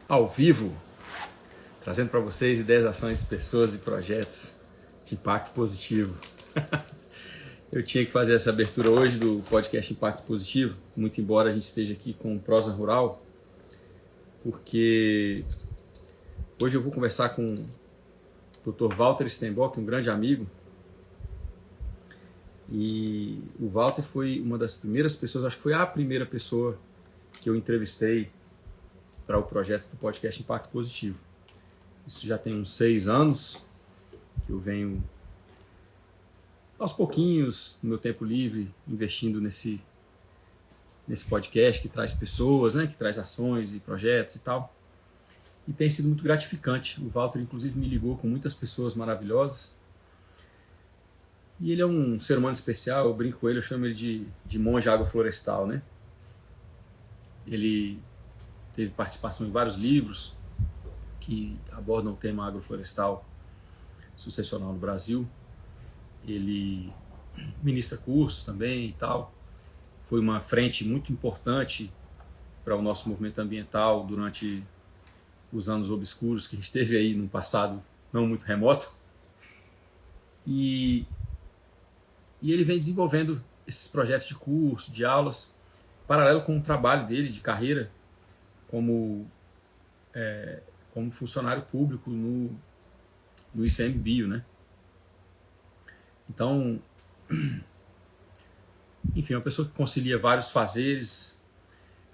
ao vivo, trazendo para vocês ideias, ações, pessoas e projetos de impacto positivo. Eu tinha que fazer essa abertura hoje do podcast Impacto Positivo, muito embora a gente esteja aqui com Prosa Rural, porque hoje eu vou conversar com o Dr. Walter Stenbock, um grande amigo. E o Walter foi uma das primeiras pessoas, acho que foi a primeira pessoa que eu entrevistei para o projeto do podcast Impacto Positivo. Isso já tem uns 6 anos que eu venho, aos pouquinhos, no meu tempo livre, investindo nesse podcast que traz pessoas, né, que traz ações e projetos e tal. E tem sido muito gratificante. O Walter, inclusive, me ligou com muitas pessoas maravilhosas. E ele é um ser humano especial, eu brinco com ele, eu chamo ele de monge agroflorestal, né? Ele teve participação em vários livros que abordam o tema agroflorestal sucessional no Brasil. Ele ministra cursos também e tal. Foi uma frente muito importante para o nosso movimento ambiental durante os anos obscuros que a gente teve aí no passado não muito remoto. E ele vem desenvolvendo esses projetos de curso, de aulas, paralelo com o trabalho dele de carreira como funcionário público no ICMBio, né? Então, enfim, é uma pessoa que concilia vários fazeres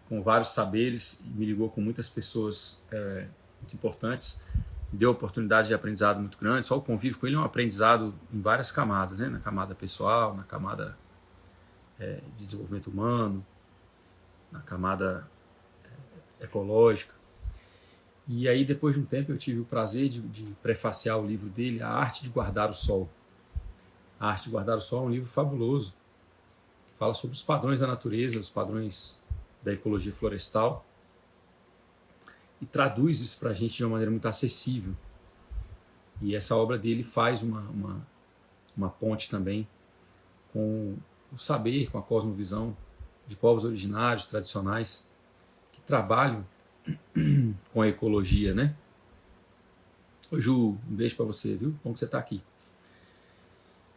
com vários saberes, me ligou com muitas pessoas muito importantes, me deu oportunidades de aprendizado muito grandes. Só o convívio com ele é um aprendizado em várias camadas, né? Na camada pessoal, na camada de desenvolvimento humano, na camada ecológica. E aí, depois de um tempo, eu tive o prazer de prefaciar o livro dele, A Arte de Guardar o Sol. A Arte de Guardar o Sol é um livro fabuloso, que fala sobre os padrões da natureza, os padrões da ecologia florestal, e traduz isso para a gente de uma maneira muito acessível. E essa obra dele faz uma ponte também com o saber, com a cosmovisão de povos originários, tradicionais, que trabalham com a ecologia, né? Oi, Ju, um beijo para você, viu? Bom que você está aqui.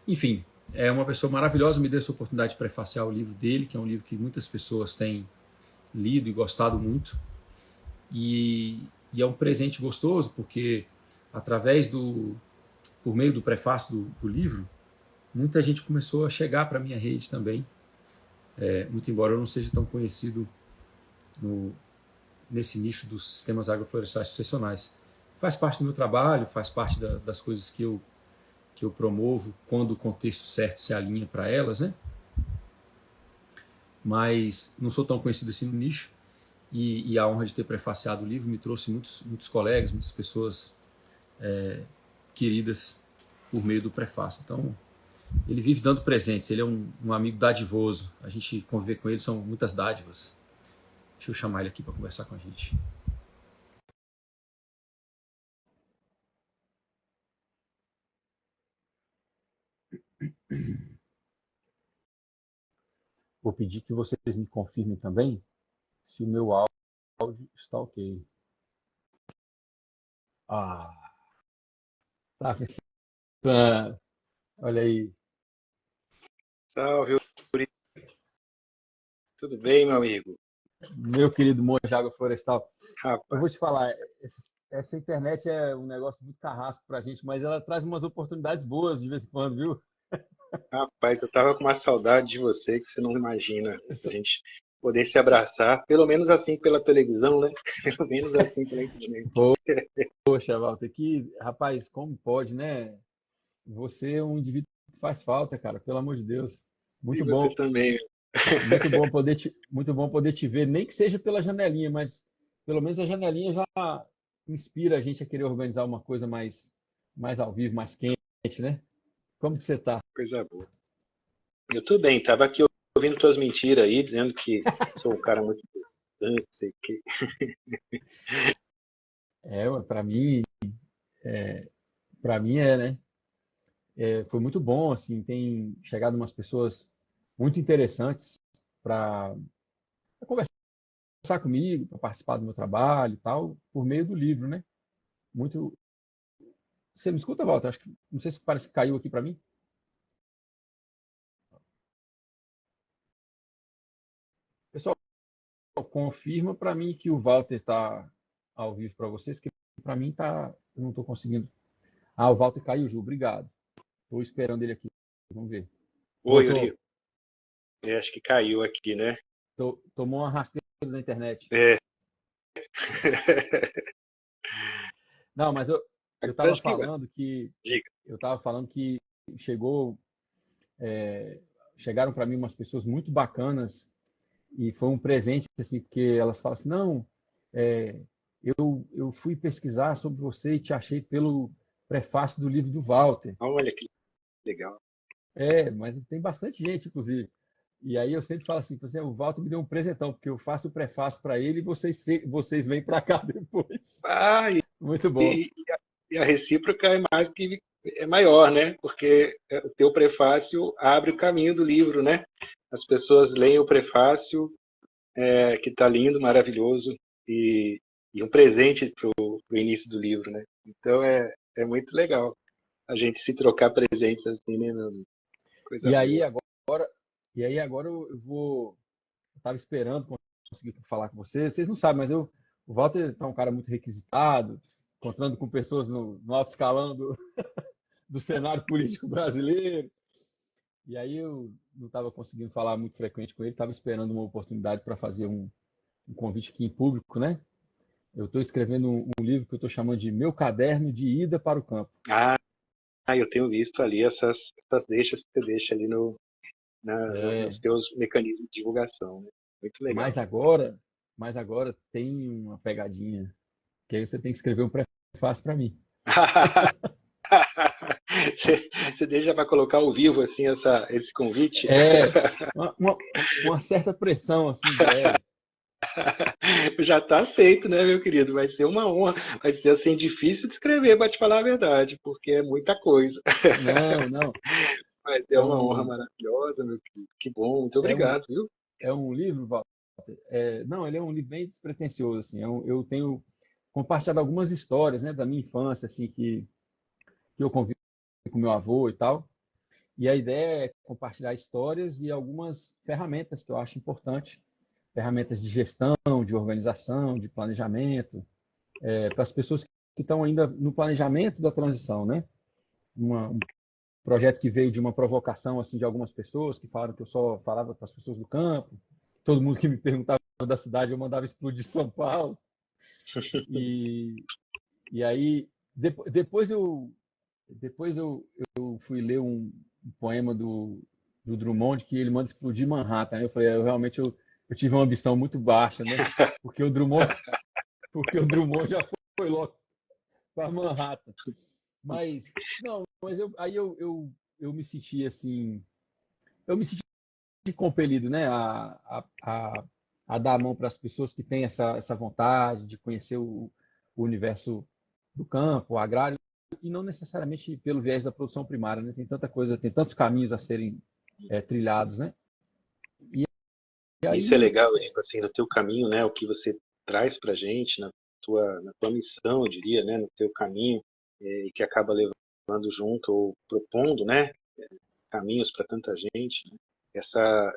Enfim, é uma pessoa maravilhosa, me deu essa oportunidade de prefaciar o livro dele, que é um livro que muitas pessoas têm lido e gostado muito. E é um presente gostoso, porque por meio do prefácio do livro, muita gente começou a chegar para a minha rede também, muito embora eu não seja tão conhecido nesse nicho dos sistemas agroflorestais sucessionais. Faz parte do meu trabalho, faz parte das coisas que eu promovo quando o contexto certo se alinha para elas, né? Mas não sou tão conhecido assim no nicho, e a honra de ter prefaciado o livro me trouxe muitos colegas, muitas pessoas queridas por meio do prefácio. Então, ele vive dando presentes, ele é um amigo dadivoso, a gente conviver com ele são muitas dádivas. Deixa eu chamar ele aqui para conversar com a gente. Vou pedir que vocês me confirmem também se o meu áudio está ok. Ah, tá pensando. Olha aí. Salve, Yuri. Tudo bem, meu amigo? Meu querido monge agroflorestal. Eu Rapaz, vou te falar, essa internet é um negócio muito carrasco pra gente, mas ela traz umas oportunidades boas de vez em quando, viu? rapaz, eu tava com uma saudade de você que você não imagina. A gente poder se abraçar, pelo menos assim pela televisão, né? Pelo menos assim pela internet. Poxa, Walter, que rapaz, como pode, né? Você é um indivíduo que faz falta, cara, pelo amor de Deus. E Muito você bom, também. muito bom poder te ver, nem que seja pela janelinha, mas pelo menos a janelinha já inspira a gente a querer organizar uma coisa mais ao vivo, mais quente, né? Como que você tá? Coisa boa. Eu tô bem, tava aqui ouvindo tuas mentiras aí, dizendo que sou um cara muito importante, não sei o quê. Para mim, né? Foi muito bom, assim, tem chegado umas pessoas muito interessantes para conversar comigo, para participar do meu trabalho e tal, por meio do livro, né? Muito. Você me escuta, Walter? Acho que não sei se parece que caiu aqui para mim. Pessoal, confirma para mim que o Walter está ao vivo para vocês, que para mim tá, eu não estou conseguindo. Ah, o Walter caiu, Ju, obrigado. Estou esperando ele aqui. Vamos ver. Oi, Voltou. Yuri. Acho que caiu aqui, né? Tomou uma rasteira na internet. É. Não, mas eu estava Acho que vai. falando que Diga. eu estava falando que chegou, chegaram para mim umas pessoas muito bacanas e foi um presente assim, porque elas falam assim, não, é, eu fui pesquisar sobre você e te achei pelo prefácio do livro do Walter. Olha que legal. Mas tem bastante gente, inclusive. E aí eu sempre falo assim, o Walter me deu um presentão, porque eu faço o prefácio para ele e vocês vêm para cá depois. Ah, Muito bom. e a recíproca é mais que é maior, né? Porque o teu prefácio abre o caminho do livro, né? As pessoas leem o prefácio, que está lindo, maravilhoso, e um presente para o início do livro, né? Então é muito legal a gente se trocar presentes assim, né, meu amigo? Coisa E aí boa. agora, e aí agora eu vou. Eu estava esperando conseguir falar com vocês. Vocês não sabem, mas o Walter está um cara muito requisitado, encontrando com pessoas no alto escalão do cenário político brasileiro. E aí eu não estava conseguindo falar muito frequente com ele, estava esperando uma oportunidade para fazer um convite aqui em público, né? Eu estou escrevendo um livro que eu estou chamando de Meu Caderno de Ida para o Campo. Ah, eu tenho visto ali essas deixas que você deixa ali É, nos teus mecanismos de divulgação, né? Muito legal. mas agora, mas agora tem uma pegadinha, que aí você tem que escrever um prefácio para mim. Você deixa para colocar ao vivo assim esse convite? É, uma certa pressão assim de leve. Já está aceito, né, meu querido? Vai ser uma honra. Vai ser assim difícil de escrever, para te falar a verdade, porque é muita coisa. Não, não. Mas é É uma honra um, maravilhosa, meu querido. Que bom, muito é um, obrigado, viu? é um livro, Walter. Não, ele é um livro bem despretensioso, assim. Eu tenho compartilhado algumas histórias, né, da minha infância, assim, que eu convivi com meu avô e tal. E a ideia é compartilhar histórias e algumas ferramentas que eu acho importantes, ferramentas de gestão, de organização, de planejamento, para as pessoas que estão ainda no planejamento da transição, né? Um projeto que veio de uma provocação assim de algumas pessoas que falaram que eu só falava para as pessoas do campo. Todo mundo que me perguntava da cidade eu mandava explodir São Paulo. E, e aí depois eu fui ler um poema do Drummond que ele manda explodir Manhattan. Aí eu falei, eu tive uma ambição muito baixa, né? Porque o Drummond, porque o Drummond já foi logo para Manhattan. Mas não, mas eu me senti assim, eu me senti compelido, né, a dar a mão para as pessoas que têm essa vontade de conhecer o universo do campo, o agrário, e não necessariamente pelo viés da produção primária, né? Tem tanta coisa, tem tantos caminhos a serem trilhados, né? E, e Isso é aí, legal, tipo assim, no teu caminho, né? O que você traz para gente, na tua missão, eu diria, né? No teu caminho, e que acaba levando junto ou propondo, né? Caminhos para tanta gente, né? Essa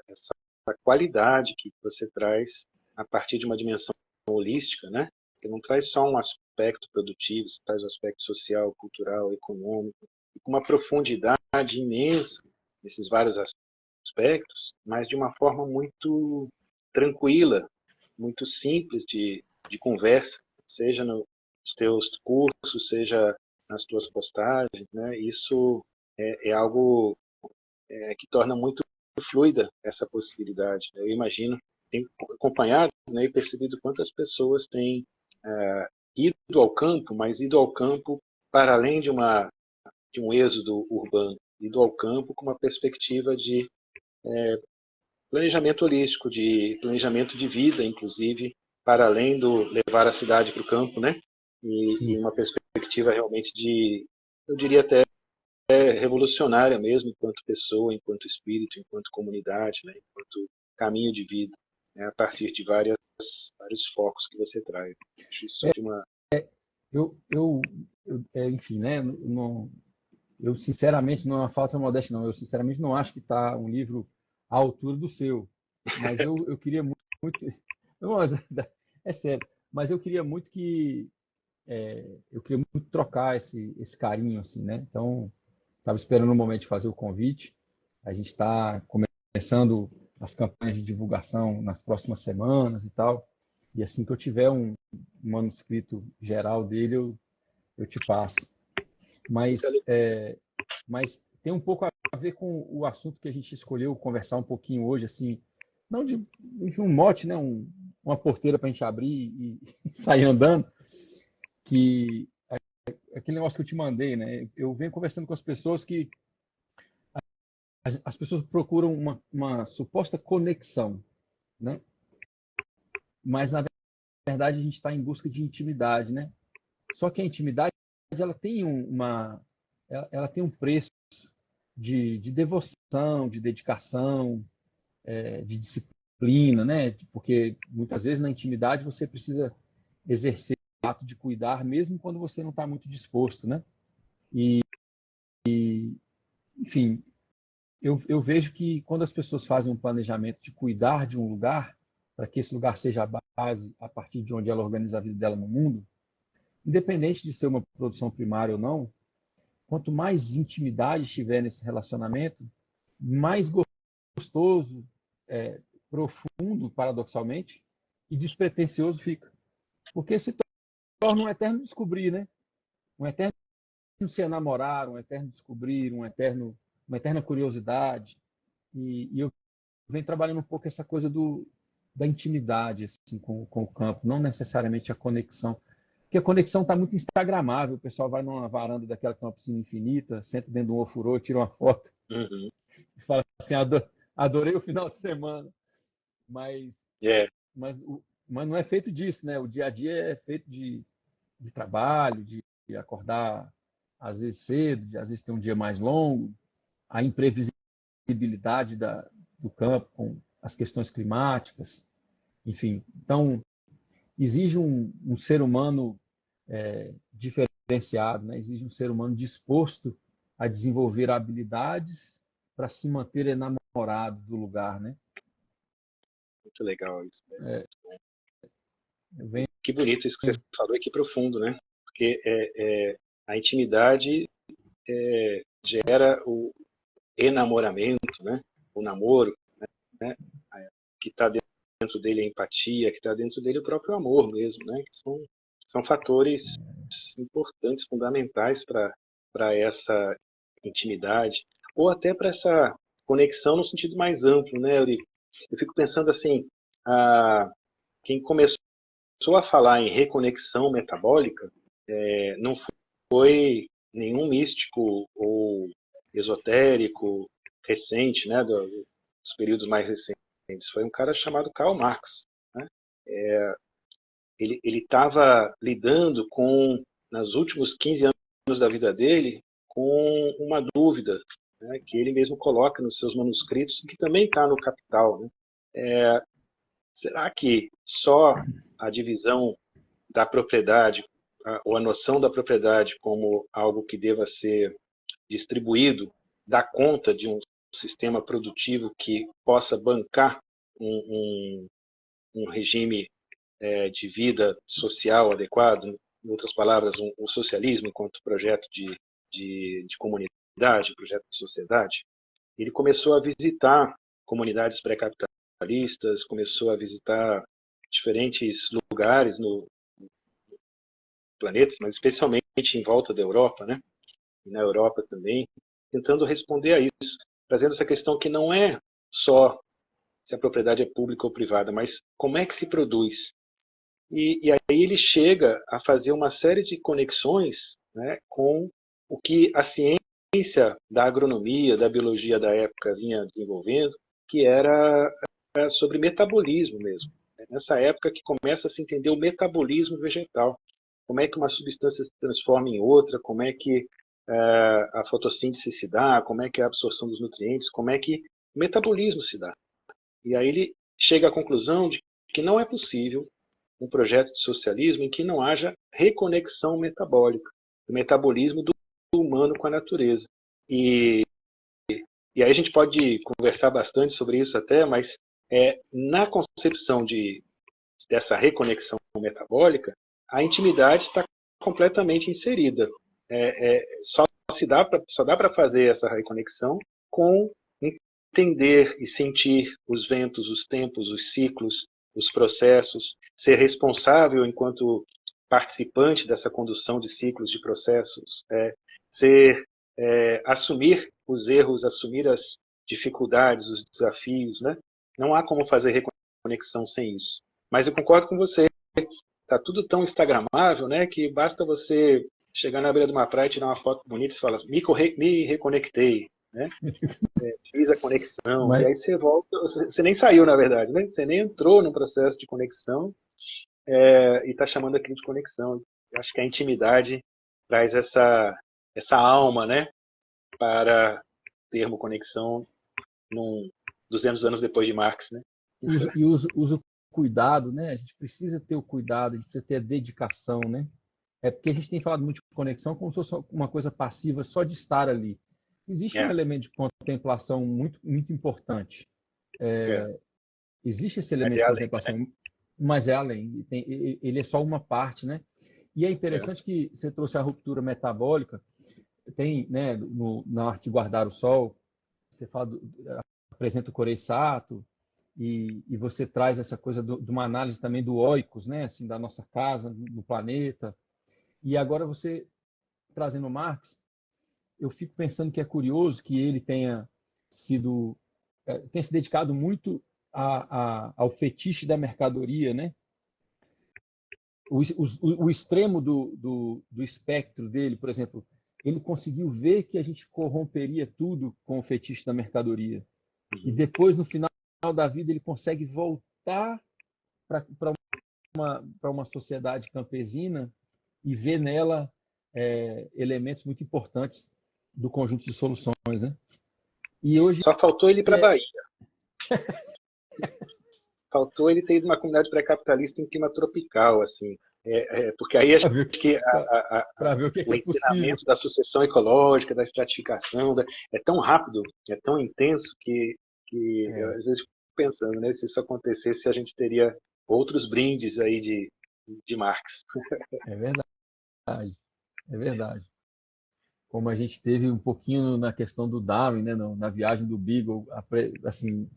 qualidade que você traz a partir de uma dimensão holística, né? Que não traz só um aspecto produtivo, você traz um aspecto social, cultural, econômico, e com uma profundidade imensa nesses vários aspectos, mas de uma forma muito tranquila, muito simples de conversa, seja nos teus cursos, seja nas tuas postagens, né? Isso é algo que torna muito fluida essa possibilidade. Eu imagino, tenho acompanhado, né, e percebido quantas pessoas têm ido ao campo, mas ido ao campo para além de um êxodo urbano, ido ao campo com uma perspectiva de planejamento holístico, de planejamento de vida, inclusive, para além do levar a cidade para o campo, né? E sim. uma perspectiva realmente eu diria até revolucionária mesmo, enquanto pessoa, enquanto espírito, enquanto comunidade, né? Enquanto caminho de vida, né? A partir de várias vários focos que você traz. Acho isso de uma... Eu, eu, enfim, né? Eu sinceramente, não é uma falsa modéstia, não. Eu sinceramente não acho que está um livro à altura do seu. Mas eu queria muito. Não, mas, é sério. Mas eu queria muito eu queria muito trocar esse carinho, assim, né? Então, estava esperando o momento de fazer o convite. A gente está começando as campanhas de divulgação nas próximas semanas e tal. E assim que eu tiver um manuscrito geral dele, eu te passo. Mas tem um pouco a ver com o assunto que a gente escolheu conversar um pouquinho hoje, assim, não de enfim, um mote, né? Uma porteira para a gente abrir e sair andando, que aquele negócio que eu te mandei, né? Eu venho conversando com as pessoas que as pessoas procuram uma suposta conexão, né? Mas na verdade a gente está em busca de intimidade, né? Só que a intimidade ela tem ela tem um preço de devoção, de dedicação, de disciplina, né? Porque muitas vezes na intimidade você precisa exercer o ato de cuidar, mesmo quando você não está muito disposto, né? E, enfim, eu vejo que quando as pessoas fazem um planejamento de cuidar de um lugar, para que esse lugar seja a base a partir de onde ela organiza a vida dela no mundo, independente de ser uma produção primária ou não, quanto mais intimidade tiver nesse relacionamento, mais gostoso, profundo, paradoxalmente, e despretensioso fica. Porque se torna um eterno descobrir, né? Um eterno se enamorar, um eterno descobrir, uma eterna curiosidade. E eu venho trabalhando um pouco essa coisa da intimidade assim, com o campo, não necessariamente a conexão. Porque a conexão está muito instagramável, o pessoal vai numa varanda daquela que tem uma piscina infinita, senta dentro de um ofurô, tira uma foto Uhum. e fala assim, adorei o final de semana. Mas, É, mas, mas não é feito disso, né? O dia a dia é feito de trabalho, de acordar às vezes cedo, às vezes tem um dia mais longo, a imprevisibilidade do campo com as questões climáticas, enfim. Então, exige um ser humano diferenciado, né? Exige um ser humano disposto a desenvolver habilidades para se manter enamorado do lugar, né? muito legal isso, né? Eu venho, Que bonito isso que você falou e que profundo, né? Porque a intimidade gera o enamoramento, né? O namoro, né? Que está dentro dele a empatia, que está dentro dele o próprio amor mesmo, né? Que são fatores importantes, fundamentais para essa intimidade, ou até para essa conexão no sentido mais amplo, né, Euri? Eu fico pensando assim, quem começou a falar em reconexão metabólica não foi nenhum místico ou esotérico recente, né, dos períodos mais recentes. Foi um cara chamado Karl Marx, né? Ele estava lidando com, nos últimos 15 anos da vida dele, com uma dúvida, né, que ele mesmo coloca nos seus manuscritos, que também está no Capital. Né? Será que só a divisão da propriedade, ou a noção da propriedade como algo que deva ser distribuído, dá conta de um sistema produtivo que possa bancar um regime de vida social adequado, em outras palavras, um socialismo enquanto projeto de comunidade, projeto de sociedade? Ele começou a visitar comunidades pré-capitalistas, começou a visitar diferentes lugares no planeta, mas especialmente em volta da Europa, né? E na Europa também, tentando responder a isso, trazendo essa questão que não é só se a propriedade é pública ou privada, mas como é que se produz. E aí ele chega a fazer uma série de conexões, né, com o que a ciência da agronomia, da biologia da época vinha desenvolvendo, que era sobre metabolismo mesmo. Nessa época que começa a se entender o metabolismo vegetal. Como é que uma substância se transforma em outra, como é que a fotossíntese se dá, como é que é a absorção dos nutrientes, como é que o metabolismo se dá. E aí ele chega à conclusão de que não é possível um projeto de socialismo em que não haja reconexão metabólica, o metabolismo do humano com a natureza. E aí a gente pode conversar bastante sobre isso até, mas na concepção dessa reconexão metabólica, a intimidade está completamente inserida. Só dá para fazer essa reconexão com entender e sentir os ventos, os tempos, os ciclos, os processos, ser responsável enquanto participante dessa condução de ciclos, de processos, assumir os erros, assumir as dificuldades, os desafios, né? Não há como fazer reconexão sem isso. Mas eu concordo com você, está tudo tão instagramável, né, que basta você chegar na beira de uma praia e tirar uma foto bonita e falar, me reconectei, né? Fiz a conexão, e aí você volta, você nem saiu, na verdade, né? Você nem entrou no processo de conexão e está chamando aquilo de conexão. Eu acho que a intimidade traz essa alma, né, para o termo conexão 200 anos depois de Marx, né? E usa o cuidado, né? A gente precisa ter o cuidado, a gente precisa ter a dedicação, né? É porque a gente tem falado muito de conexão como se fosse uma coisa passiva só de estar ali. Existe um elemento de contemplação muito, muito importante. Existe esse elemento de contemplação, além, né? Mas é além. Ele é só uma parte, né? E é interessante que você trouxe a ruptura metabólica. Tem, né, na arte de guardar o sol, você apresenta o Korei Sato, e você traz essa coisa de uma análise também do oikos, né, assim, da nossa casa, no planeta. E agora você, trazendo Marx, eu fico pensando que é curioso que ele tenha se dedicado muito ao fetiche da mercadoria, né? O extremo do espectro dele, por exemplo, ele conseguiu ver que a gente corromperia tudo com o fetiche da mercadoria. E depois, no final da vida, ele consegue voltar para uma sociedade campesina e ver nela elementos muito importantes do conjunto de soluções, né? E hoje só faltou ele ir para a Bahia. Faltou ele ter ido uma comunidade pré-capitalista em clima tropical, assim. Porque aí acho que o ensinamento da sucessão ecológica, da estratificação, é tão rápido, é tão intenso que eu às vezes fico pensando, né, se isso acontecesse, a gente teria outros brindes aí de Marx. É verdade, é verdade. Como a gente teve um pouquinho na questão do Darwin, né, na viagem do Beagle, assim,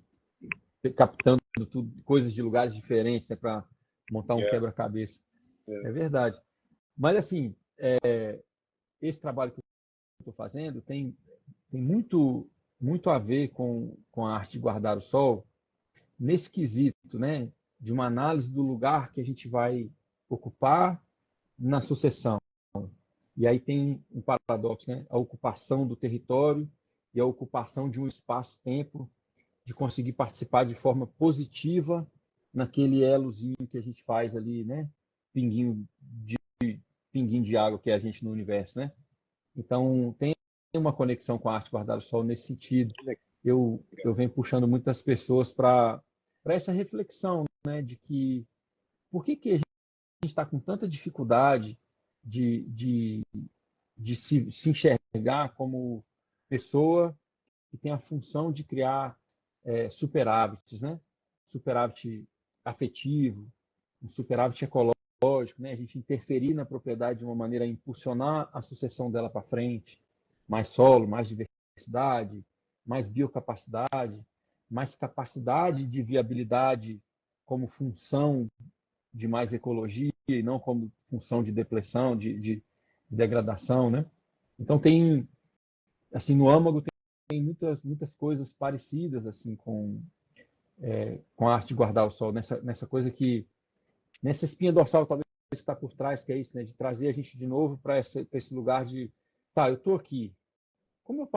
captando tudo, coisas de lugares diferentes, né, para montar um quebra-cabeça. É verdade. Mas, assim, esse trabalho que eu estou fazendo tem muito, muito a ver com a arte de guardar o sol, nesse quesito, né, de uma análise do lugar que a gente vai ocupar na sucessão. E aí tem um paradoxo, né? A ocupação do território e a ocupação de um espaço-tempo, de conseguir participar de forma positiva naquele elozinho que a gente faz ali, né? Pinguinho de água que é a gente no universo, né? Então, tem uma conexão com a arte guardar o sol nesse sentido. Eu venho puxando muitas pessoas para essa reflexão, né? De que por que a gente está com tanta dificuldade de se enxergar como pessoa que tem a função de criar superávites, né? Superávit afetivo, um superávit ecológico, né? A gente interferir na propriedade de uma maneira a impulsionar a sucessão dela para frente, mais solo, mais diversidade, mais biocapacidade, mais capacidade de viabilidade como função de mais ecologia e não como função de depressão, de degradação, né? Então tem, assim, no âmago tem muitas coisas parecidas assim com a arte de guardar o sol, nessa coisa que, nessa espinha dorsal talvez que está por trás, que é isso, né? De trazer a gente de novo para esse lugar de, tá, eu estou aqui, como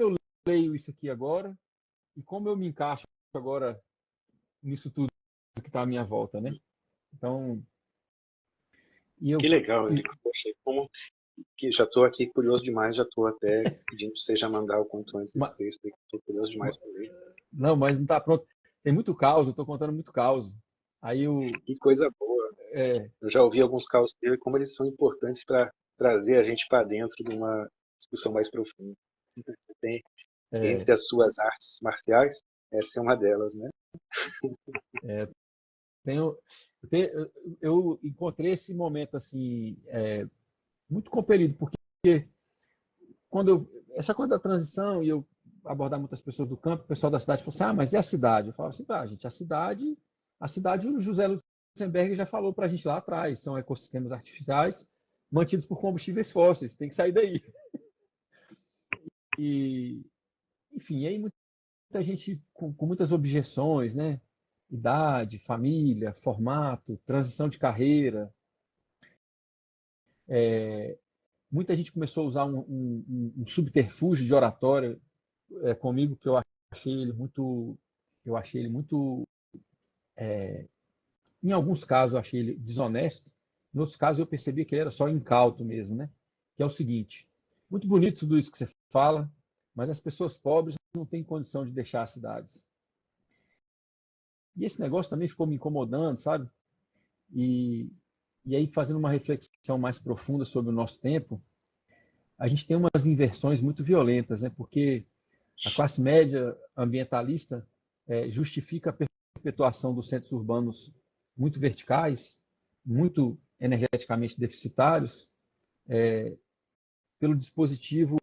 eu leio isso aqui agora e como eu me encaixo agora nisso tudo que está à minha volta, né? Então, que legal, Eurico. Poxa, que já estou aqui curioso demais, já estou até pedindo para você já mandar o quanto antes esse texto, estou curioso demais para ler. Não, mas não está pronto. Tem muito caos, eu estou contando muito caos. Aí Que coisa boa. Eu já ouvi alguns causos dele, como eles são importantes para trazer a gente para dentro de uma discussão mais profunda. Você tem, é, entre as suas artes marciais, essa é uma delas, né? tenho, eu encontrei esse momento assim muito compelido, porque essa coisa da transição e eu abordar muitas pessoas do campo, o pessoal da cidade falou assim, mas é a cidade? Eu falava assim, gente, a cidade o José Lutzenberg já falou para a gente lá atrás, são ecossistemas artificiais mantidos por combustíveis fósseis, tem que sair daí. E, enfim, aí muita gente com muitas objeções, né? Idade, família, formato, transição de carreira. Muita gente começou a usar um subterfúgio de oratória comigo que eu achei ele muito, em alguns casos eu achei ele desonesto, em outros casos eu percebi que ele era só incauto mesmo, né? Que é o seguinte, muito bonito tudo isso que você fala, mas as pessoas pobres não têm condição de deixar as cidades. E esse negócio também ficou me incomodando, sabe? E, e aí, fazendo uma reflexão mais profunda sobre o nosso tempo, a gente tem umas inversões muito violentas, né? Porque a classe média ambientalista justifica a perpetuação dos centros urbanos muito verticais, muito energeticamente deficitários, pelo dispositivo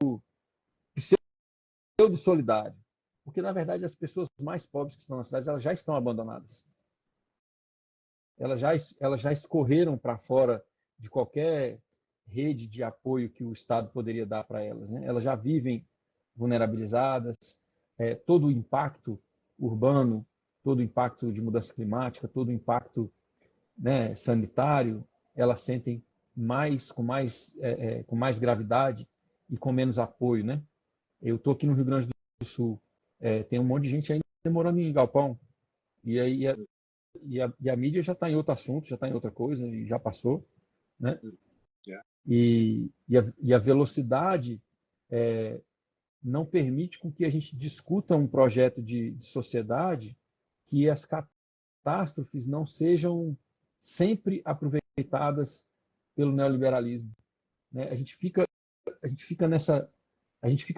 pseudo-solidário. Porque, na verdade, as pessoas mais pobres que estão nas cidades elas já estão abandonadas. Elas já escorreram para fora de qualquer rede de apoio que o Estado poderia dar para elas. Né? Elas já vivem vulnerabilizadas, todo o impacto urbano, todo o impacto de mudança climática, todo o impacto, né, sanitário, elas sentem com mais gravidade e com menos apoio. Né? Eu estou aqui no Rio Grande do Sul, tem um monte de gente ainda morando em galpão, e aí a mídia já está em outro assunto, já está em outra coisa, e já passou, né? Yeah. E a velocidade não permite com que a gente discuta um projeto de sociedade que as catástrofes não sejam sempre aproveitadas pelo neoliberalismo. Né? A gente fica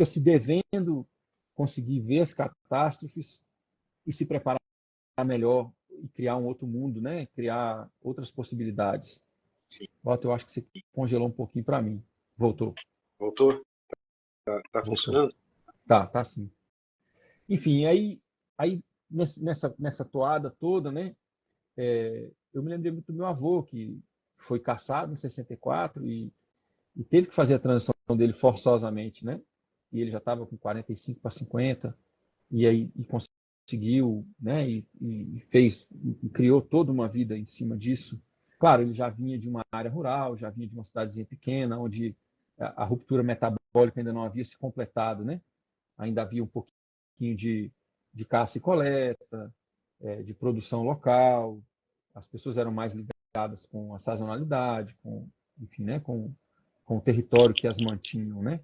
se devendo conseguir ver as catástrofes e se preparar melhor e criar um outro mundo, né? Criar outras possibilidades. Sim. Walter, eu acho que você congelou um pouquinho para mim. Voltou. Voltou? Tá Voltou. funcionando? Tá sim. Enfim, aí nessa toada toda, né? Eu me lembrei muito do meu avô, que foi caçado em 64 e teve que fazer a transição dele forçosamente, né? E ele já estava com 45 para 50, e aí conseguiu, né? E criou toda uma vida em cima disso. Claro, ele já vinha de uma área rural, já vinha de uma cidadezinha pequena, onde a ruptura metabólica ainda não havia se completado, né? Ainda havia um pouquinho de caça e coleta, de produção local, as pessoas eram mais ligadas com a sazonalidade, enfim, né? Com o território que as mantinham, né?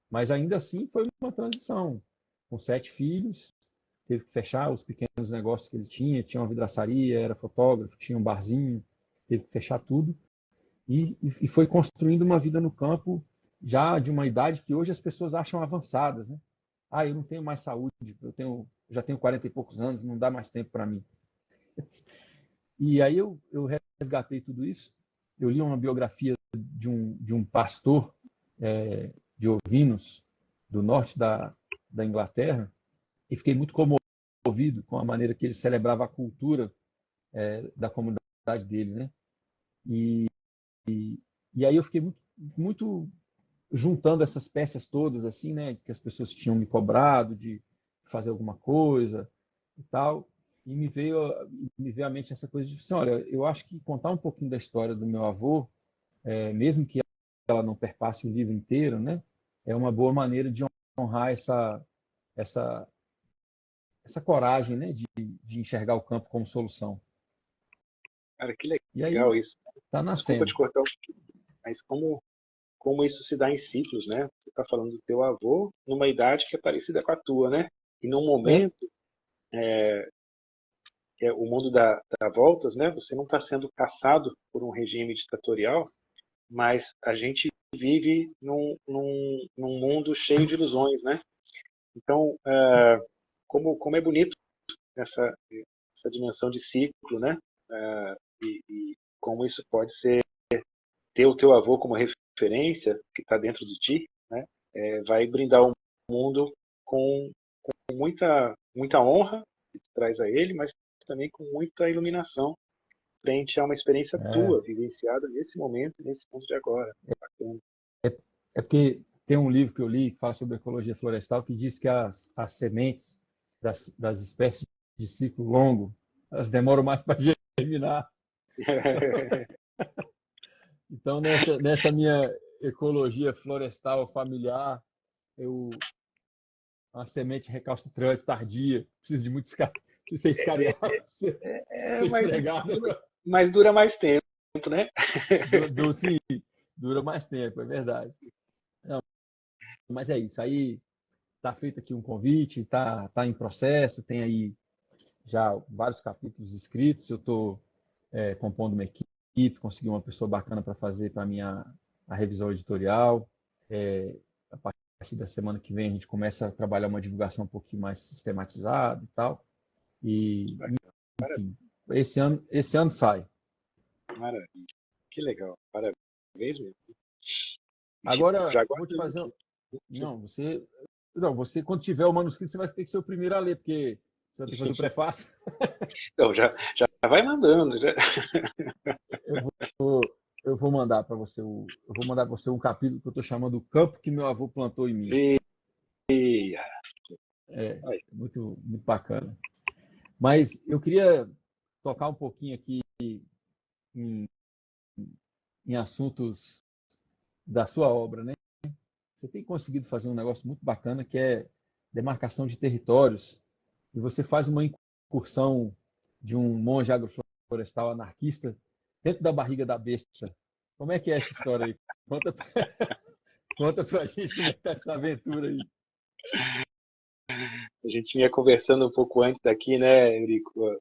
Mas ainda assim foi uma transição. Com 7 filhos, teve que fechar os pequenos negócios que ele tinha uma vidraçaria, era fotógrafo, tinha um barzinho, teve que fechar tudo. E foi construindo uma vida no campo já de uma idade que hoje as pessoas acham avançadas. Né? Eu não tenho mais saúde, já tenho 40 e poucos anos, não dá mais tempo para mim. E aí eu resgatei tudo isso. Eu li uma biografia de um pastor de ovinos do norte da Inglaterra e fiquei muito comovido com a maneira que ele celebrava a cultura da comunidade dele, né? E aí eu fiquei muito juntando essas peças todas, assim, né? Que as pessoas tinham me cobrado de fazer alguma coisa e tal. E me veio à mente essa coisa de assim, olha, eu acho que contar um pouquinho da história do meu avô, mesmo que ela não perpasse o livro inteiro, né? É uma boa maneira de honrar essa, essa coragem, né? De enxergar o campo como solução. Cara, que E legal aí isso. está Desculpa te nascendo. cortar um pouquinho, mas como isso se dá em ciclos, né? Você está falando do teu avô numa idade que é parecida com a tua, né? E num É, momento o mundo dá voltas, né? Você não está sendo caçado por um regime ditatorial, mas a gente vive num mundo cheio de ilusões, né? Então, como é bonito essa dimensão de ciclo, né? E como isso pode ser, ter o teu avô como referência, que está dentro de ti, né? Vai brindar o mundo com muita honra que tu traz a ele, mas também com muita iluminação frente a uma experiência É, tua, vivenciada nesse momento, nesse ponto de agora. Bacana. é porque tem um livro que eu li que fala sobre ecologia florestal que diz que as sementes das espécies de ciclo longo, elas demoram mais para germinar. Então, nessa minha ecologia florestal familiar, eu uma semente recalcitrante, tardia, precisa ser escariada, precisa É, ser esfregada. mas dura mais tempo, né? Sim, dura mais tempo, é verdade. Não, mas é isso. Aí está feito aqui um convite, tá em processo, tem aí já vários capítulos escritos. Eu estou compondo uma equipe, consegui uma pessoa bacana para fazer para mim a revisão editorial. A partir da semana que vem a gente começa a trabalhar uma divulgação um pouquinho mais sistematizada e tal. E, Bacana, enfim, esse ano sai. maravilha. Que legal. Parabéns mesmo. E fico Agora, já vou te aguardando fazer. aqui. Não, você quando tiver o manuscrito, você vai ter que ser o primeiro a ler, porque você vai ter que fazer o prefácio. Então, já vai mandando. Já. Eu vou, eu vou mandar para você eu vou mandar para você um capítulo que eu estou chamando O Campo que Meu Avô Plantou em Mim. Eia. É Aí, muito, muito bacana. Mas eu queria tocar um pouquinho aqui em, em assuntos da sua obra, né? Você tem conseguido fazer um negócio muito bacana que é demarcação de territórios. E você faz uma incursão de um monge agroflorestal anarquista dentro da barriga da besta. Como é que é essa história aí? Conta, conta pra gente como é que tá essa aventura aí. a gente vinha conversando um pouco antes daqui, né, Eurico,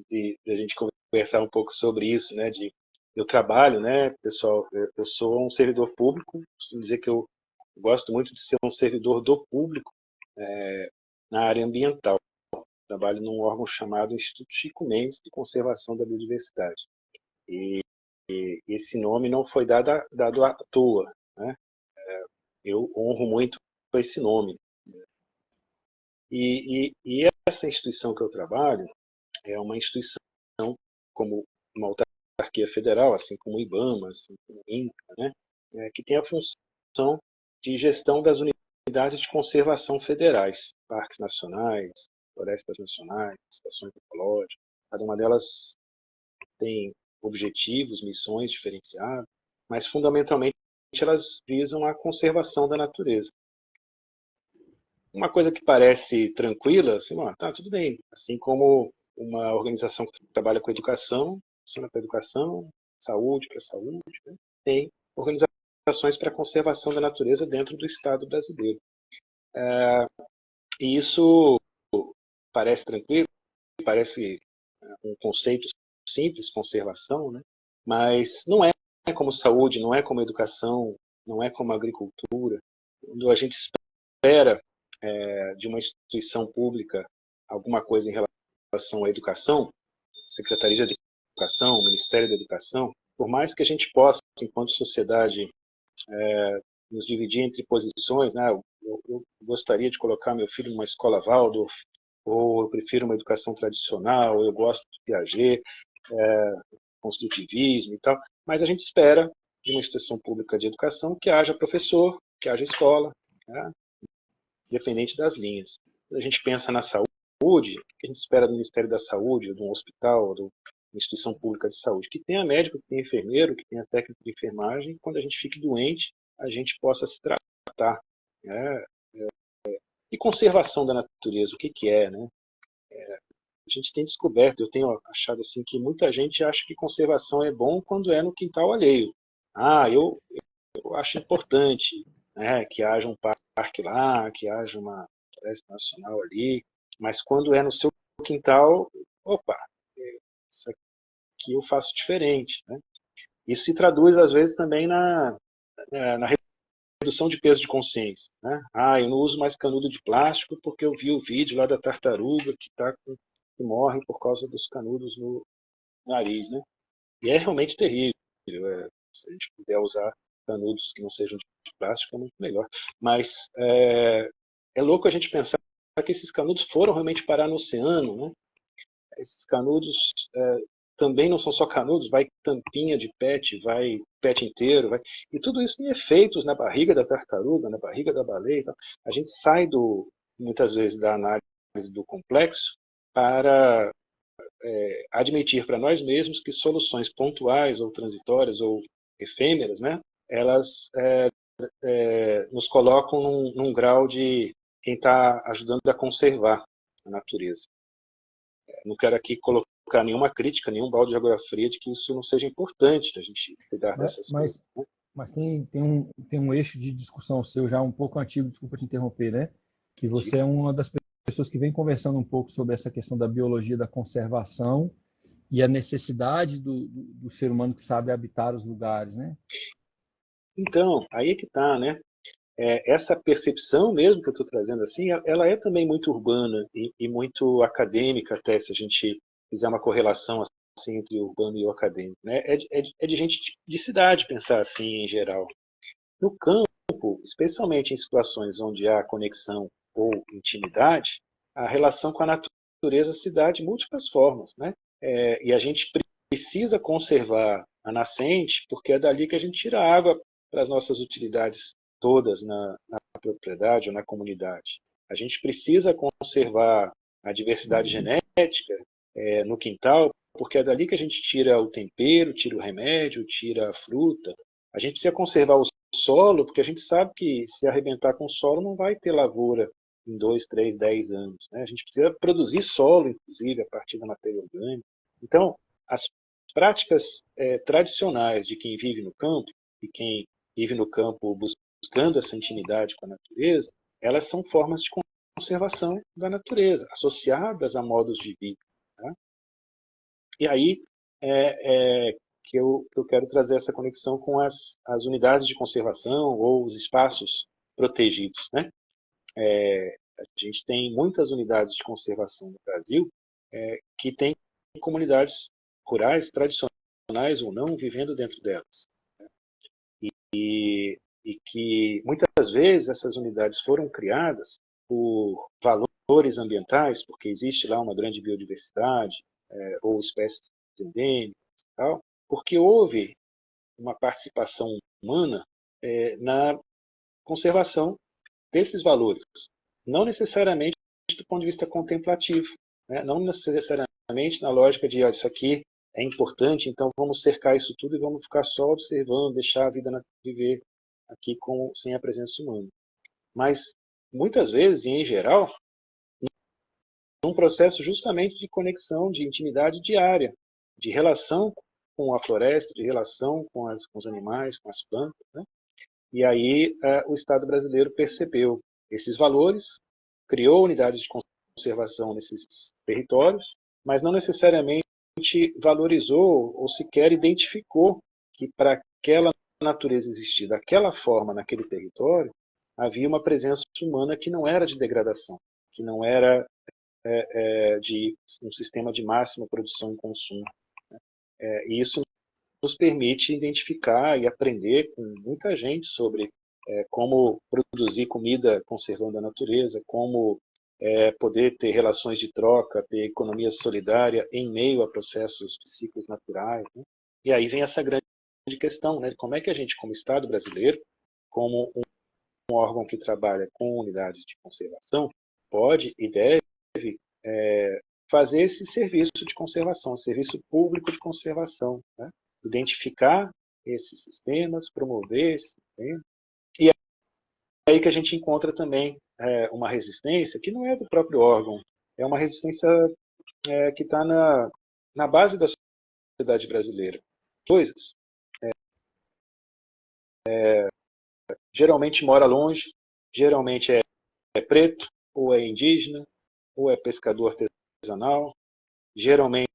de a gente conversar um pouco sobre isso, né, eu trabalho, né, pessoal, eu sou um servidor público, costumo dizer que eu gosto muito de ser um servidor do público na área ambiental. Trabalho num órgão chamado Instituto Chico Mendes de Conservação da Biodiversidade. E esse nome não foi dado à toa, né? Eu honro muito esse nome. E essa instituição que eu trabalho é uma instituição como uma autarquia federal, assim como o IBAMA, assim como o INCRA, né? Que tem a função de gestão das unidades de conservação federais, parques nacionais, florestas nacionais, estações ecológicas. Cada uma delas tem objetivos, missões diferenciadas, mas fundamentalmente elas visam a conservação da natureza. Uma coisa que parece tranquila, assim, tá, tudo bem. Assim como uma organização que trabalha com educação, funciona para educação, saúde para saúde, né? Tem organizações para a conservação da natureza dentro do Estado brasileiro. E isso parece tranquilo, parece um conceito simples, conservação, né? Mas não é como saúde, não é como educação, não é como agricultura. Quando a gente espera de uma instituição pública alguma coisa em relação à educação, Secretaria de Educação, Ministério da Educação, por mais que a gente possa, enquanto sociedade, nos dividir entre posições, né? Eu gostaria de colocar meu filho numa escola Waldorf, ou eu prefiro uma educação tradicional, ou eu gosto de Piaget, construtivismo e tal, mas a gente espera de uma instituição pública de educação que haja professor, que haja escola, né? Independente das linhas. Quando a gente pensa na saúde, o que a gente espera do Ministério da Saúde, de um hospital, de uma instituição pública de saúde, que tenha médico, que tenha enfermeiro, que tenha técnico de enfermagem, quando a gente fique doente, a gente possa se tratar, né? E conservação da natureza, o que é, né? A gente tem descoberto, eu tenho achado assim que muita gente acha que conservação é bom quando é no quintal alheio. Eu acho importante, né, que haja um parque lá, que haja uma floresta nacional ali, mas quando é no seu quintal, opa, isso aqui eu faço diferente, né? Isso se traduz, às vezes, também na redução de peso de consciência, né? Ah, eu não uso mais canudo de plástico porque eu vi o vídeo lá da tartaruga que morre por causa dos canudos no nariz, né? E é realmente terrível. Se a gente puder usar canudos que não sejam de plástico, é muito melhor. Mas é louco a gente pensar que esses canudos foram realmente parar no oceano, né? Esses canudos também não são só canudos, vai tampinha de PET, vai PET inteiro, vai... e tudo isso tem efeitos na barriga da tartaruga, na barriga da baleia. Então, a gente sai muitas vezes da análise do complexo para admitir para nós mesmos que soluções pontuais ou transitórias ou efêmeras, né, elas nos colocam num grau de quem está ajudando a conservar a natureza. Não quero aqui colocar nenhuma crítica, nenhum balde de água fria de que isso não seja importante, a gente cuidar dessas coisas. Né? Mas tem um eixo de discussão seu já um pouco antigo, desculpa te interromper, né? Que você é uma das pessoas que vem conversando um pouco sobre essa questão da biologia da conservação e a necessidade do ser humano que sabe habitar os lugares, né? Então, aí é que está, né? Essa percepção mesmo que eu estou trazendo assim, ela é também muito urbana e muito acadêmica até, se a gente fizer uma correlação assim entre o urbano e o acadêmico. Né? É de gente de cidade pensar assim em geral. No campo, especialmente em situações onde há conexão ou intimidade, a relação com a natureza se dá de múltiplas formas. Né? E a gente precisa conservar a nascente, porque é dali que a gente tira a água para as nossas utilidades todas na propriedade ou na comunidade. A gente precisa conservar a diversidade genética no quintal, porque é dali que a gente tira o tempero, tira o remédio, tira a fruta. A gente precisa conservar o solo, porque a gente sabe que se arrebentar com o solo não vai ter lavoura em 2, 3, 10 anos. Né? A gente precisa produzir solo, inclusive, a partir da matéria orgânica. Então, as práticas tradicionais de quem vive no campo, e quem vive no campo buscando essa intimidade com a natureza, elas são formas de conservação da natureza, associadas a modos de vida. Tá? E aí que eu quero trazer essa conexão com as unidades de conservação ou os espaços protegidos. Né? A gente tem muitas unidades de conservação no Brasil que têm comunidades rurais tradicionais ou não vivendo dentro delas. E que muitas vezes essas unidades foram criadas por valores ambientais, porque existe lá uma grande biodiversidade ou espécies endêmicas e tal, porque houve uma participação humana na conservação desses valores, não necessariamente do ponto de vista contemplativo, né? Não necessariamente na lógica de isso aqui é importante, então vamos cercar isso tudo e vamos ficar só observando, deixar a vida viver aqui sem a presença humana. Mas, muitas vezes, e em geral, num processo justamente de conexão, de intimidade diária, de relação com a floresta, de relação com os animais, com as plantas. Né? E aí o Estado brasileiro percebeu esses valores, criou unidades de conservação nesses territórios, mas não necessariamente valorizou ou sequer identificou que para aquela natureza existir daquela forma naquele território, havia uma presença humana que não era de degradação, que não era de um sistema de máxima produção e consumo. E isso nos permite identificar e aprender com muita gente sobre como produzir comida conservando a natureza, como poder ter relações de troca, ter economia solidária em meio a processos de ciclos naturais. Né? E aí vem essa grande questão, né? Como é que a gente, como Estado brasileiro, como um órgão que trabalha com unidades de conservação, pode e deve fazer esse serviço de conservação, serviço público de conservação, né? Identificar esses sistemas, promover esses sistemas. E é aí que a gente encontra também uma resistência que não é do próprio órgão, é uma resistência que está na base da sociedade brasileira. Coisas. Geralmente mora longe, geralmente é preto, ou é indígena, ou é pescador artesanal, geralmente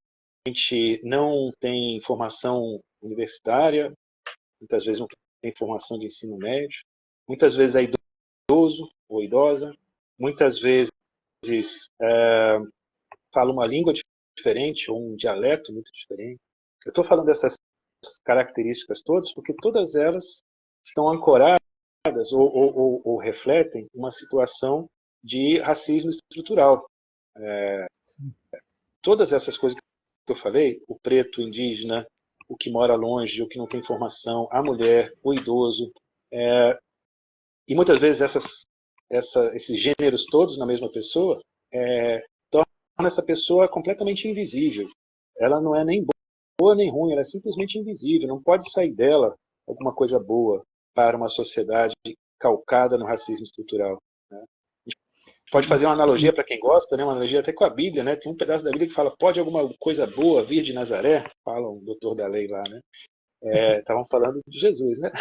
não tem formação universitária, muitas vezes não tem formação de ensino médio, muitas vezes é idoso ou idosa, muitas vezes fala uma língua diferente ou um dialeto muito diferente. Eu estou falando dessas características todas porque todas elas estão ancoradas ou refletem uma situação de racismo estrutural. Todas essas coisas que eu falei, o preto, o indígena, o que mora longe, o que não tem formação, a mulher, o idoso, e muitas vezes esses gêneros todos na mesma pessoa torna essa pessoa completamente invisível. Ela não é nem boa nem ruim, ela é simplesmente invisível. Não pode sair dela alguma coisa boa para uma sociedade calcada no racismo estrutural. Né? A gente pode fazer uma analogia para quem gosta, né? Uma analogia até com a Bíblia. Né? Tem um pedaço da Bíblia que fala: pode alguma coisa boa vir de Nazaré? Fala um doutor da lei lá. Né? Estavam falando de Jesus, né?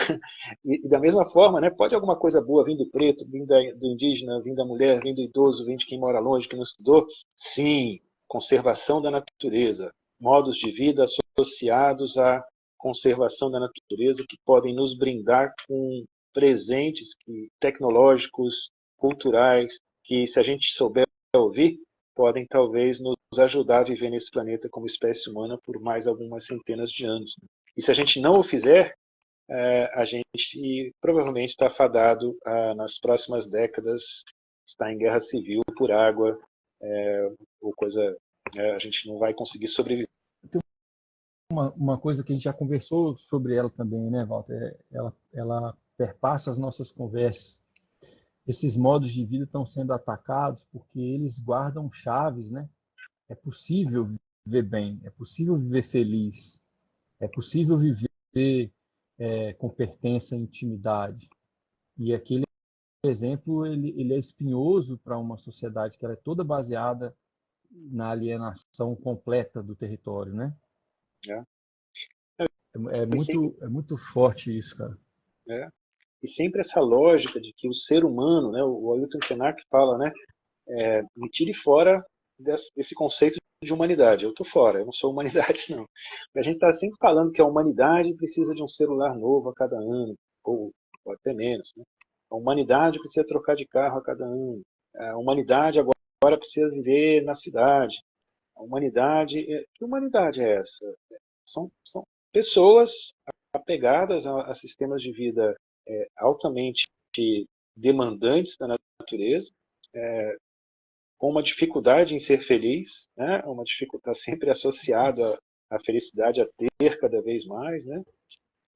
E da mesma forma, né? Pode alguma coisa boa vir do preto, vir do indígena, vir da mulher, vir do idoso, vir de quem mora longe, que não estudou? Sim, conservação da natureza, modos de vida associados à conservação da natureza que podem nos brindar com presentes tecnológicos, culturais, que se a gente souber ouvir, podem talvez nos ajudar a viver nesse planeta como espécie humana por mais algumas centenas de anos. E se a gente não o fizer, a gente provavelmente está fadado nas próximas décadas estar em guerra civil por água, ou coisa, a gente não vai conseguir sobreviver. Uma coisa que a gente já conversou sobre ela também, né, Walter? Ela perpassa as nossas conversas. Esses modos de vida estão sendo atacados porque eles guardam chaves, né? É possível viver bem, é possível viver feliz, é possível viver com pertença e intimidade. E aquele exemplo, ele é espinhoso para uma sociedade que ela é toda baseada na alienação completa do território, né? É. É muito forte isso, cara. E sempre essa lógica de que o ser humano, né, o Ailton Krenak fala, né, me tire fora desse conceito de humanidade. Eu estou fora, eu não sou humanidade, não. A gente está sempre falando que a humanidade precisa de um celular novo a cada ano, ou até menos. Né? A humanidade precisa trocar de carro a cada ano. A humanidade agora precisa viver na cidade. A humanidade. Que humanidade é essa? São pessoas apegadas a sistemas de vida altamente demandantes da natureza, com uma dificuldade em ser feliz, né? Uma dificuldade sempre associada à felicidade a ter cada vez mais, né?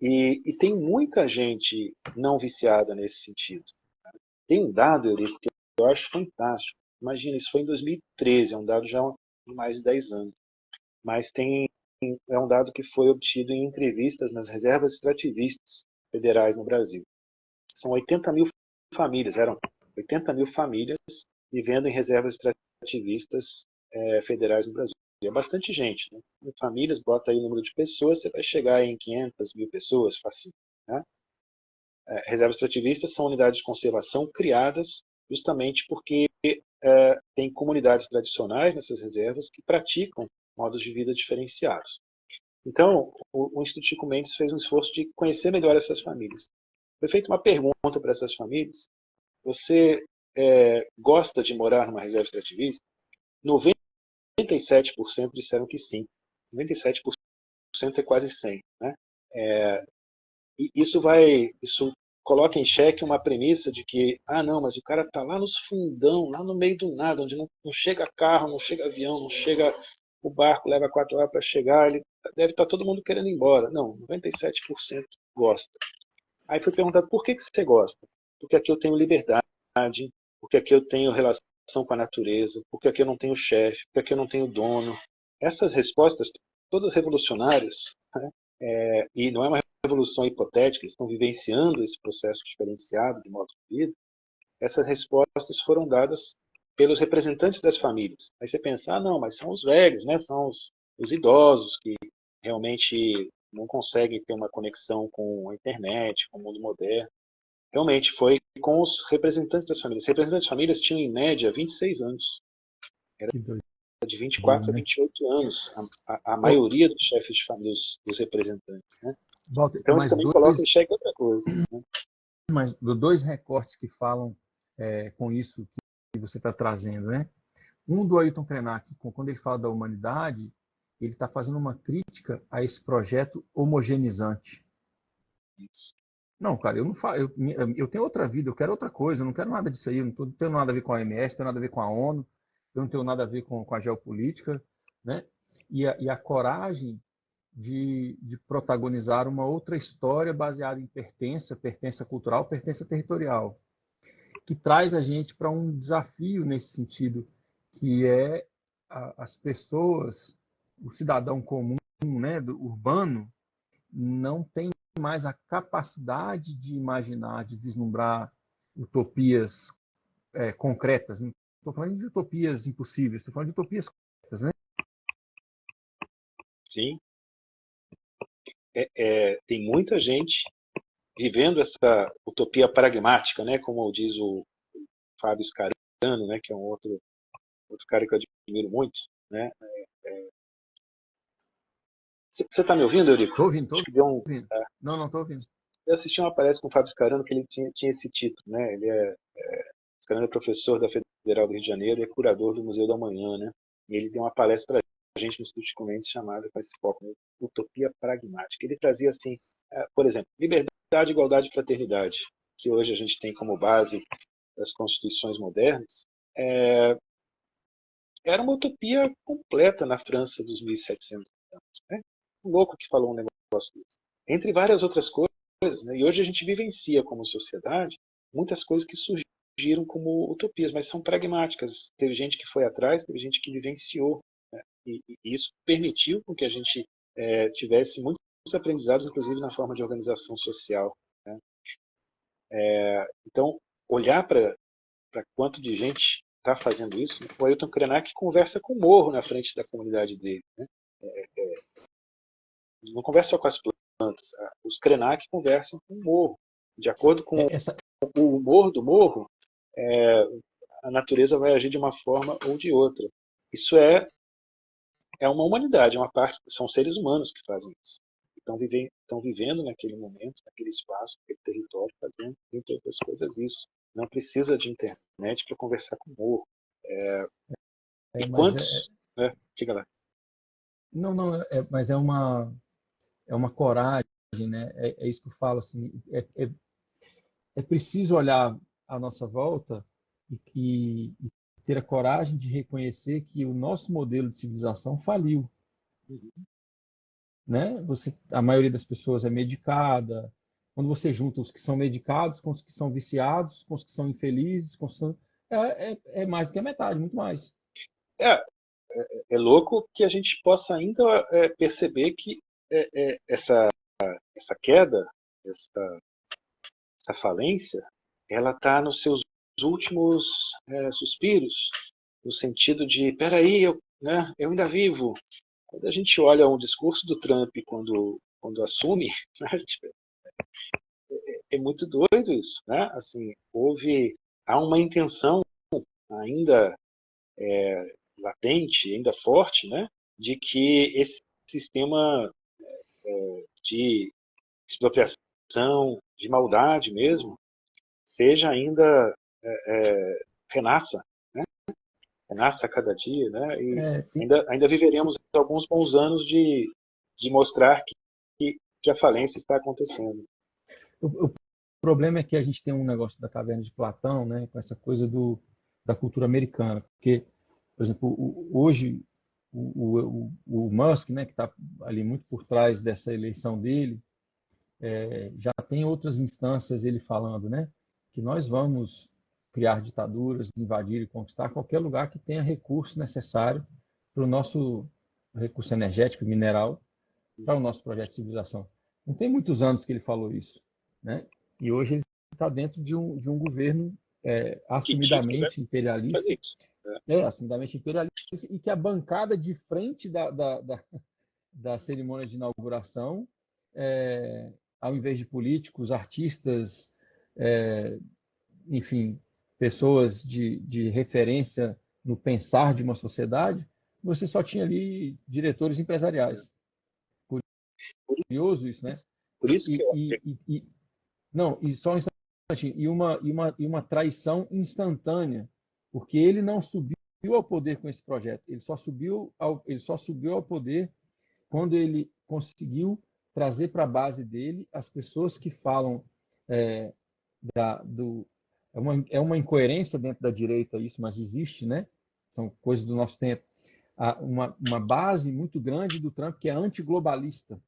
E tem muita gente não viciada nesse sentido. Tem um dado, Eurico, que eu acho fantástico. Imagina, isso foi em 2013, é um dado já de mais de 10 anos. Mas é um dado que foi obtido em entrevistas nas reservas extrativistas federais no Brasil. São 80 mil famílias, eram 80 mil famílias vivendo em reservas extrativistas federais no Brasil. É bastante gente. Né? Em famílias, bota aí o número de pessoas, você vai chegar em 500 mil pessoas, fácil. Né? Reservas extrativistas são unidades de conservação criadas justamente porque tem comunidades tradicionais nessas reservas que praticam modos de vida diferenciados. Então, o Instituto Chico Mendes fez um esforço de conhecer melhor essas famílias. Foi feita uma pergunta para essas famílias: você gosta de morar numa reserva extrativista? 97% disseram que sim. 97% é quase 100%. Né? E isso coloca em xeque uma premissa de que, não, mas o cara está lá nos fundão, lá no meio do nada, onde não chega carro, não chega avião, não chega o barco, leva 4 horas para chegar, ele deve estar todo mundo querendo ir embora. Não, 97% gosta. Aí foi perguntado: por que você gosta? Porque aqui eu tenho liberdade, porque aqui eu tenho relação com a natureza, porque aqui eu não tenho chefe, porque aqui eu não tenho dono. Essas respostas, todas revolucionárias, né? E não é uma revolução hipotética, eles estão vivenciando esse processo diferenciado de modo de vida. Essas respostas foram dadas pelos representantes das famílias. Aí você pensa: não, mas são os velhos, né? São os idosos que realmente não conseguem ter uma conexão com a internet, com o mundo moderno. Realmente foi com os representantes das famílias. Os representantes das famílias tinham, em média, 26 anos. Que doido. de 24 a 28 anos, a maioria dos chefes de família, dos representantes. Né? Walter, Então, isso também coloca em xeque outra coisa. Né? Mas dois recortes que falam com isso que você está trazendo, né? Um do Ailton Krenak, quando ele fala da humanidade, ele está fazendo uma crítica a esse projeto homogeneizante. Isso. Não, cara, eu não falo, eu tenho outra vida, eu quero outra coisa, eu não quero nada disso aí, eu não tenho nada a ver com a OMS, não tenho nada a ver com a ONU, eu não tenho nada a ver com a geopolítica, né? E a coragem de protagonizar uma outra história baseada em pertença cultural, pertença territorial, que traz a gente para um desafio nesse sentido, que é as pessoas, o cidadão comum, né, urbano, não tem mais a capacidade de imaginar, de vislumbrar utopias concretas. Não estou falando de utopias impossíveis, estou falando de utopias concretas, né? Sim. Tem muita gente vivendo essa utopia pragmática, né? Como diz o Fábio Scarano, né? Que é um outro cara que eu admiro muito, né? Você está me ouvindo, Eurico? Estou ouvindo, estou Acho que deu um. ouvindo. Não estou ouvindo. Eu assisti uma palestra com o Fábio Scarano que ele tinha esse título, né? Scarano é professor da Federal do Rio de Janeiro e é curador do Museu da Manhã, né? E ele deu uma palestra para a gente no Instituto de Comentes chamada com esse foco, né? Utopia pragmática. Ele trazia assim, por exemplo, liberdade, igualdade e fraternidade, que hoje a gente tem como base das constituições modernas, era uma utopia completa na França dos 1700 anos. Né? Um louco que falou um negócio desse. Entre várias outras coisas, né? E hoje a gente vivencia como sociedade muitas coisas que surgiram como utopias, mas são pragmáticas. Teve gente que foi atrás, teve gente que vivenciou. Né? E isso permitiu com que a gente tivesse muitos aprendizados, inclusive na forma de organização social. Né? Então, olhar para quanto de gente está fazendo isso, né? O Ailton Krenak conversa com o morro na frente da comunidade dele. Né? Não conversa só com as plantas. Os Krenak conversam com o morro. De acordo com o humor do morro, a natureza vai agir de uma forma ou de outra. Isso é uma humanidade, é uma parte, são seres humanos que fazem isso. Estão vivendo naquele momento, naquele espaço, naquele território, fazendo, entre outras coisas, isso. Não precisa de internet para conversar com o morro. E quantos... Diga lá. Não, mas é uma coragem, né? É isso que eu falo, assim, é preciso olhar à nossa volta e ter a coragem de reconhecer que o nosso modelo de civilização faliu. Né? A maioria das pessoas é medicada. Quando você junta os que são medicados com os que são viciados, com os que são infelizes, é mais do que a metade, muito mais. É louco que a gente possa ainda perceber que essa queda, essa falência, ela está nos seus últimos suspiros, no sentido de, peraí, eu ainda vivo. Quando a gente olha um discurso do Trump quando assume, é muito doido isso, né? Assim, há uma intenção ainda latente, ainda forte, né, de que esse sistema de expropriação, de maldade mesmo, seja ainda renasça, né? Renasça a cada dia, né? E ainda viveremos alguns bons anos de mostrar que a falência está acontecendo. O problema é que a gente tem um negócio da caverna de Platão, né, com essa coisa da cultura americana, porque, por exemplo, hoje o Musk, né, que está ali muito por trás dessa eleição dele, já tem outras instâncias ele falando, né, que nós vamos criar ditaduras, invadir e conquistar qualquer lugar que tenha recurso necessário para o nosso recurso energético, mineral, para o nosso projeto de civilização. Não tem muitos anos que ele falou isso, né? E hoje ele está dentro de um governo assumidamente imperialista, assumidamente imperialista, e que a bancada de frente da cerimônia de inauguração, ao invés de políticos, artistas, enfim, pessoas de referência no pensar de uma sociedade, você só tinha ali diretores empresariais. Curioso isso, né? Por isso que E, não, e só um instantinho, e uma traição instantânea, porque ele não subiu ao poder com esse projeto, ele só subiu ao poder quando ele conseguiu trazer para a base dele as pessoas que falam é, da, do, é uma incoerência dentro da direita isso, mas existe, né? São coisas do nosso tempo. Uma base muito grande do Trump que é antiglobalista,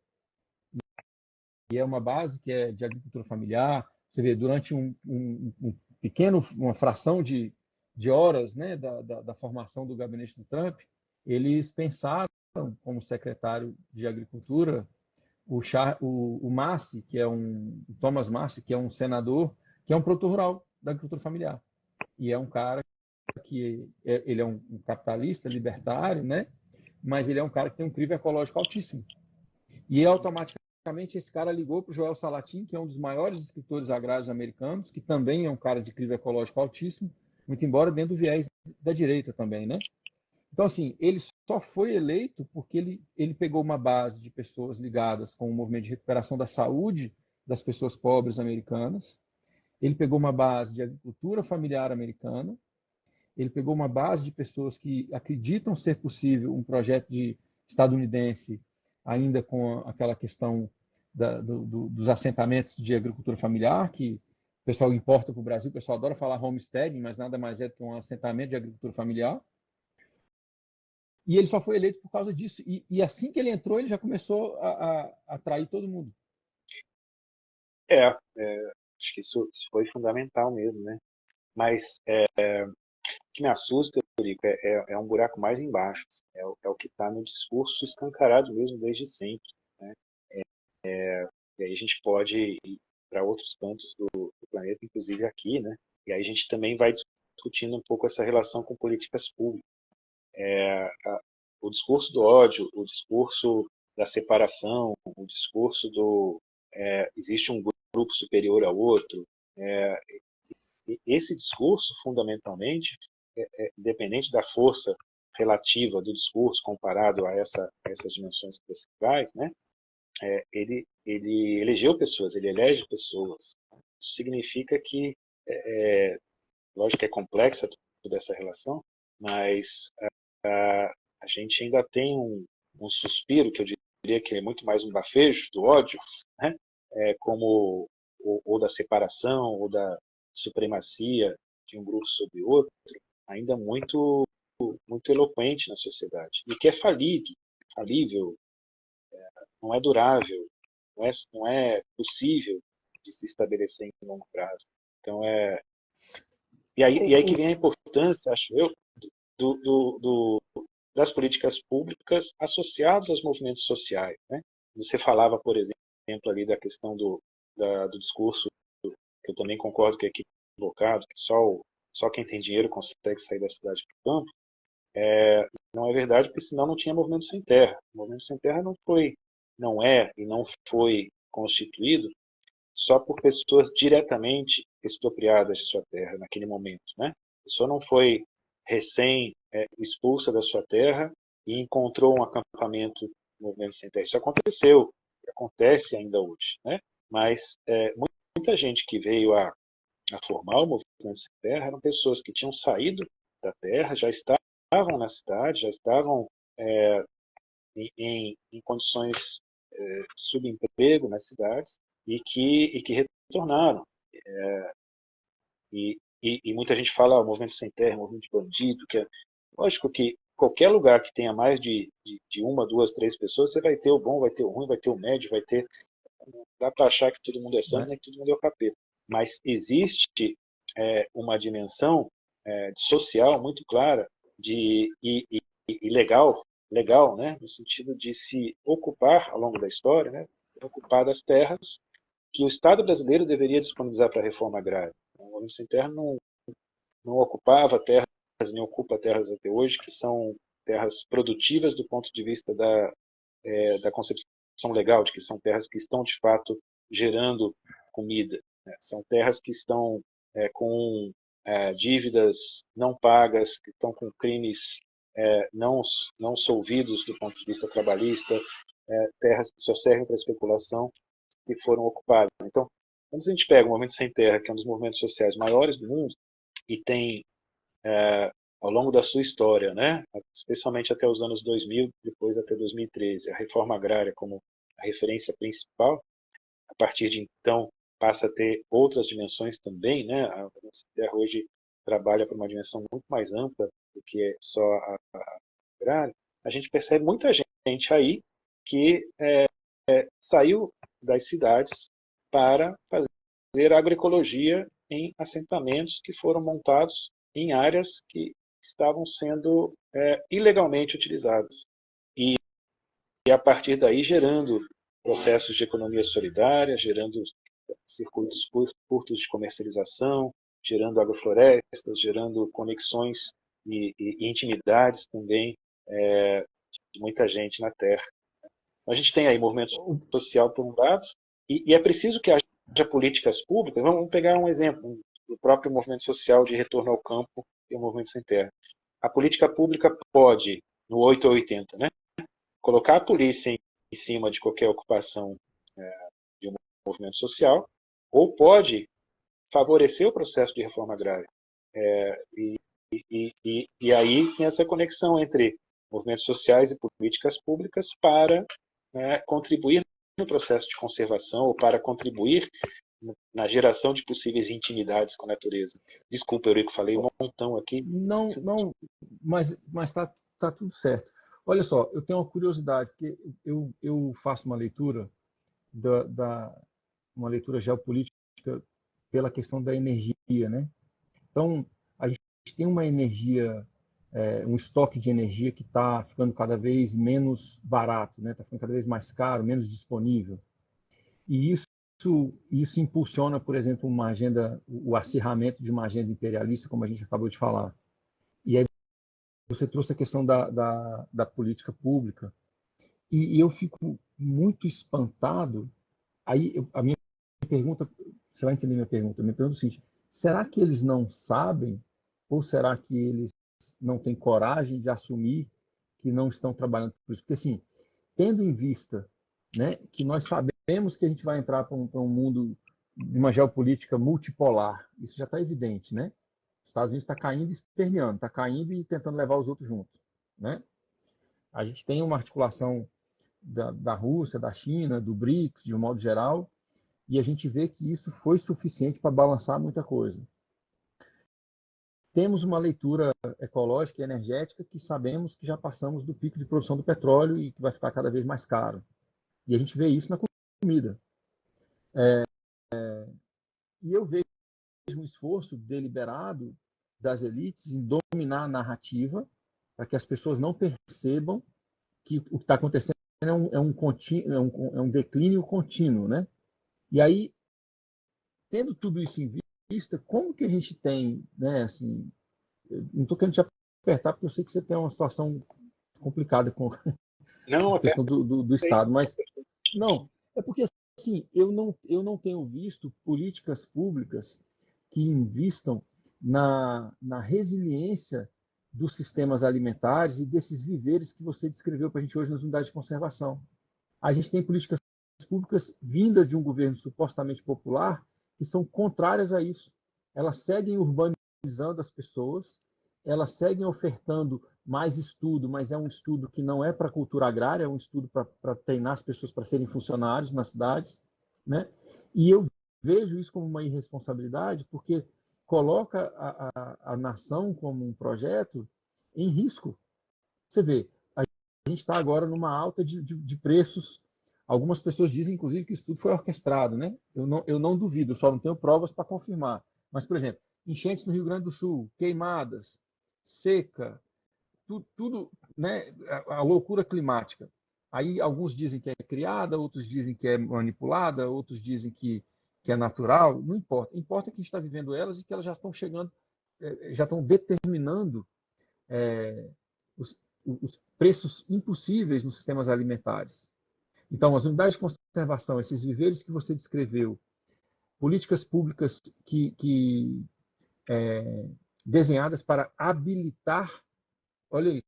e é uma base que é de agricultura familiar. Você vê, durante uma fração de horas, né, da formação do gabinete do Trump, eles pensaram, como secretário de Agricultura, o Massi, o Thomas Massi, que é um senador, que é um produtor rural da agricultura familiar. E é um cara que ele é um capitalista libertário, né? Mas ele é um cara que tem um crivo ecológico altíssimo. E automaticamente esse cara ligou para o Joel Salatin, que é um dos maiores escritores agrários americanos, que também é um cara de crivo ecológico altíssimo, muito embora dentro do viés da direita também, né? Então, assim, ele só foi eleito porque ele pegou uma base de pessoas ligadas com o movimento de recuperação da saúde das pessoas pobres americanas, ele pegou uma base de agricultura familiar americana, ele pegou uma base de pessoas que acreditam ser possível um projeto de estadunidense, ainda com aquela questão dos assentamentos de agricultura familiar, que o pessoal importa para o Brasil, o pessoal adora falar homesteading, mas nada mais é do que um assentamento de agricultura familiar. E ele só foi eleito por causa disso. E assim que ele entrou, ele já começou a atrair todo mundo. acho que isso foi fundamental mesmo, né? Mas o que me assusta, Eurico, é um buraco mais embaixo. Assim, é o que está no discurso escancarado mesmo desde sempre, né? E aí a gente pode ir para outros cantos do planeta, inclusive aqui, né? E aí a gente também vai discutindo um pouco essa relação com políticas públicas. O discurso do ódio, o discurso da separação, o discurso do existe um grupo superior ao outro, esse discurso, fundamentalmente, independente da força relativa do discurso comparado a essas dimensões que você traz, né, ele elegeu pessoas, ele elege pessoas. Isso significa que, lógico que é complexa toda essa relação, mas a gente ainda tem um suspiro, que eu diria que é muito mais um bafejo do ódio, né, como ou da separação, ou da supremacia de um grupo sobre outro, ainda muito eloquente na sociedade. E que é falível, não é durável, não é possível de se estabelecer em longo prazo. Então, e aí que vem a importância, acho eu, das políticas públicas associadas aos movimentos sociais. Né? Você falava, por exemplo, ali da questão do discurso, que eu também concordo que é equivocado, que só quem tem dinheiro consegue sair da cidade para o campo. Não é verdade, porque senão não tinha movimento sem terra. O movimento sem terra não é e não foi constituído só por pessoas diretamente expropriadas de sua terra naquele momento, né? A pessoa não foi expulsa da sua terra e encontrou um acampamento no movimento sem terra. Isso aconteceu, acontece ainda hoje, né? Mas muita gente que veio a formar o movimento sem terra eram pessoas que tinham saído da terra, já estavam na cidade, já estavam em condições de subemprego nas cidades e que retornaram. E muita gente fala movimento sem terra, movimento de bandido, que lógico que qualquer lugar que tenha mais de uma, duas, três pessoas, você vai ter o bom, vai ter o ruim, vai ter o médio, vai ter. Não dá para achar que todo mundo é santo, nem que todo mundo é o capeta. Mas existe uma dimensão social muito clara e legal, né, no sentido de se ocupar ao longo da história, né, ocupar das terras que o Estado brasileiro deveria disponibilizar para a reforma agrária. O movimento sem terra não ocupava terras, nem ocupa terras até hoje, que são terras produtivas do ponto de vista da concepção legal, de que são terras que estão, de fato, gerando comida. Né? São terras que estão com dívidas não pagas, que estão com crimes não solvidos do ponto de vista trabalhista, terras que só servem para especulação, que foram ocupadas. Então, quando a gente pega o Movimento Sem Terra, que é um dos movimentos sociais maiores do mundo, e tem, ao longo da sua história, né, especialmente até os anos 2000, depois até 2013, a reforma agrária como a referência principal, a partir de então passa a ter outras dimensões também, né? A Movimento Sem Terra hoje trabalha para uma dimensão muito mais ampla do que só a agrária. A gente percebe muita gente aí que saiu das cidades para fazer agroecologia em assentamentos que foram montados em áreas que estavam sendo ilegalmente utilizadas. E a partir daí gerando processos de economia solidária, gerando circuitos curtos de comercialização, gerando agroflorestas, gerando conexões e intimidades também de muita gente na Terra. A gente tem aí movimento social por um lado, e é preciso que haja políticas públicas. Vamos pegar um exemplo do próprio movimento social de retorno ao campo e o movimento sem terra. A política pública pode, no 8 ou 80, né, colocar a polícia em cima de qualquer ocupação de um movimento social, ou pode favorecer o processo de reforma agrária. E aí tem essa conexão entre movimentos sociais e políticas públicas para contribuir no processo de conservação ou para contribuir na geração de possíveis intimidades com a natureza. Desculpa, Eurico, falei um montão aqui. Não, mas tá tudo certo. Olha só, eu tenho uma curiosidade, porque eu faço uma leitura uma leitura geopolítica pela questão da energia, né? Então, a gente tem uma energia, um estoque de energia que está ficando cada vez menos barato, né? Está ficando cada vez mais caro, menos disponível. E isso impulsiona, por exemplo, uma agenda, o acirramento de uma agenda imperialista, como a gente acabou de falar. E aí você trouxe a questão da política pública. E eu fico muito espantado. Aí a minha pergunta, você vai entender minha pergunta. Minha pergunta é o seguinte: será que eles não sabem, ou será que eles não têm coragem de assumir que não estão trabalhando por isso? Porque, assim, tendo em vista, né, que nós sabemos que a gente vai entrar para um mundo de uma geopolítica multipolar, isso já está evidente, né? Os Estados Unidos está caindo e esperneando, está caindo e tentando levar os outros juntos, né? A gente tem uma articulação da Rússia, da China, do BRICS, de um modo geral, e a gente vê que isso foi suficiente para balançar muita coisa. Temos uma leitura ecológica e energética que sabemos que já passamos do pico de produção do petróleo e que vai ficar cada vez mais caro. E a gente vê isso na comida. E eu vejo um esforço deliberado das elites em dominar a narrativa para que as pessoas não percebam que o que está acontecendo é um declínio contínuo, né? E aí, tendo tudo isso em vista, como que a gente tem, né, assim, não estou querendo te apertar, porque eu sei que você tem uma situação complicada com Não, essa questão do Estado, mas não, é porque assim, eu não tenho visto políticas públicas que invistam na resiliência dos sistemas alimentares e desses viveres que você descreveu para a gente hoje nas unidades de conservação. A gente tem políticas públicas vindas de um governo supostamente popular que são contrárias a isso. Elas seguem urbanizando as pessoas, elas seguem ofertando mais estudo, mas é um estudo que não é para a cultura agrária, é um estudo para treinar as pessoas para serem funcionários nas cidades, né? E eu vejo isso como uma irresponsabilidade, porque coloca a nação como um projeto em risco. Você vê, a gente está agora numa alta de preços. Algumas pessoas dizem, inclusive, que isso tudo foi orquestrado, né? Eu não duvido, eu só não tenho provas para confirmar. Mas, por exemplo, enchentes no Rio Grande do Sul, queimadas, seca, tudo, né? A loucura climática. Aí alguns dizem que é criada, outros dizem que é manipulada, outros dizem que é natural. Não importa. Importa que a gente está vivendo elas e que elas já estão chegando, já estão determinando os preços impossíveis nos sistemas alimentares. Então, as unidades de conservação, esses viveres que você descreveu, políticas públicas desenhadas para habilitar, olha isso,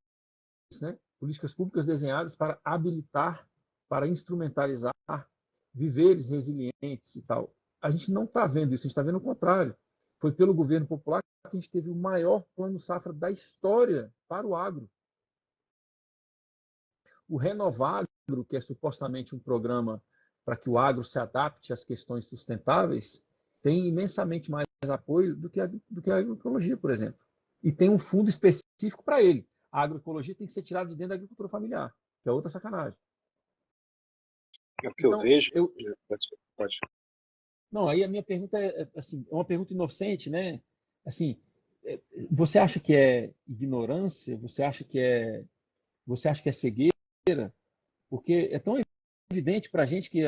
né? Políticas públicas desenhadas para habilitar, para instrumentalizar viveres resilientes e tal. A gente não está vendo isso, a gente está vendo o contrário. Foi pelo governo popular que a gente teve o maior plano safra da história para o agro. O Renovagro, que é supostamente um programa para que o agro se adapte às questões sustentáveis, tem imensamente mais apoio do que a agroecologia, por exemplo. E tem um fundo específico para ele. A agroecologia tem que ser tirada de dentro da agricultura familiar, que é outra sacanagem. É o que eu vejo. Pode. Não, aí a minha pergunta é assim, é uma pergunta inocente, né? Assim, você acha que é ignorância? Você acha que é cegueira? Porque é tão evidente para a gente que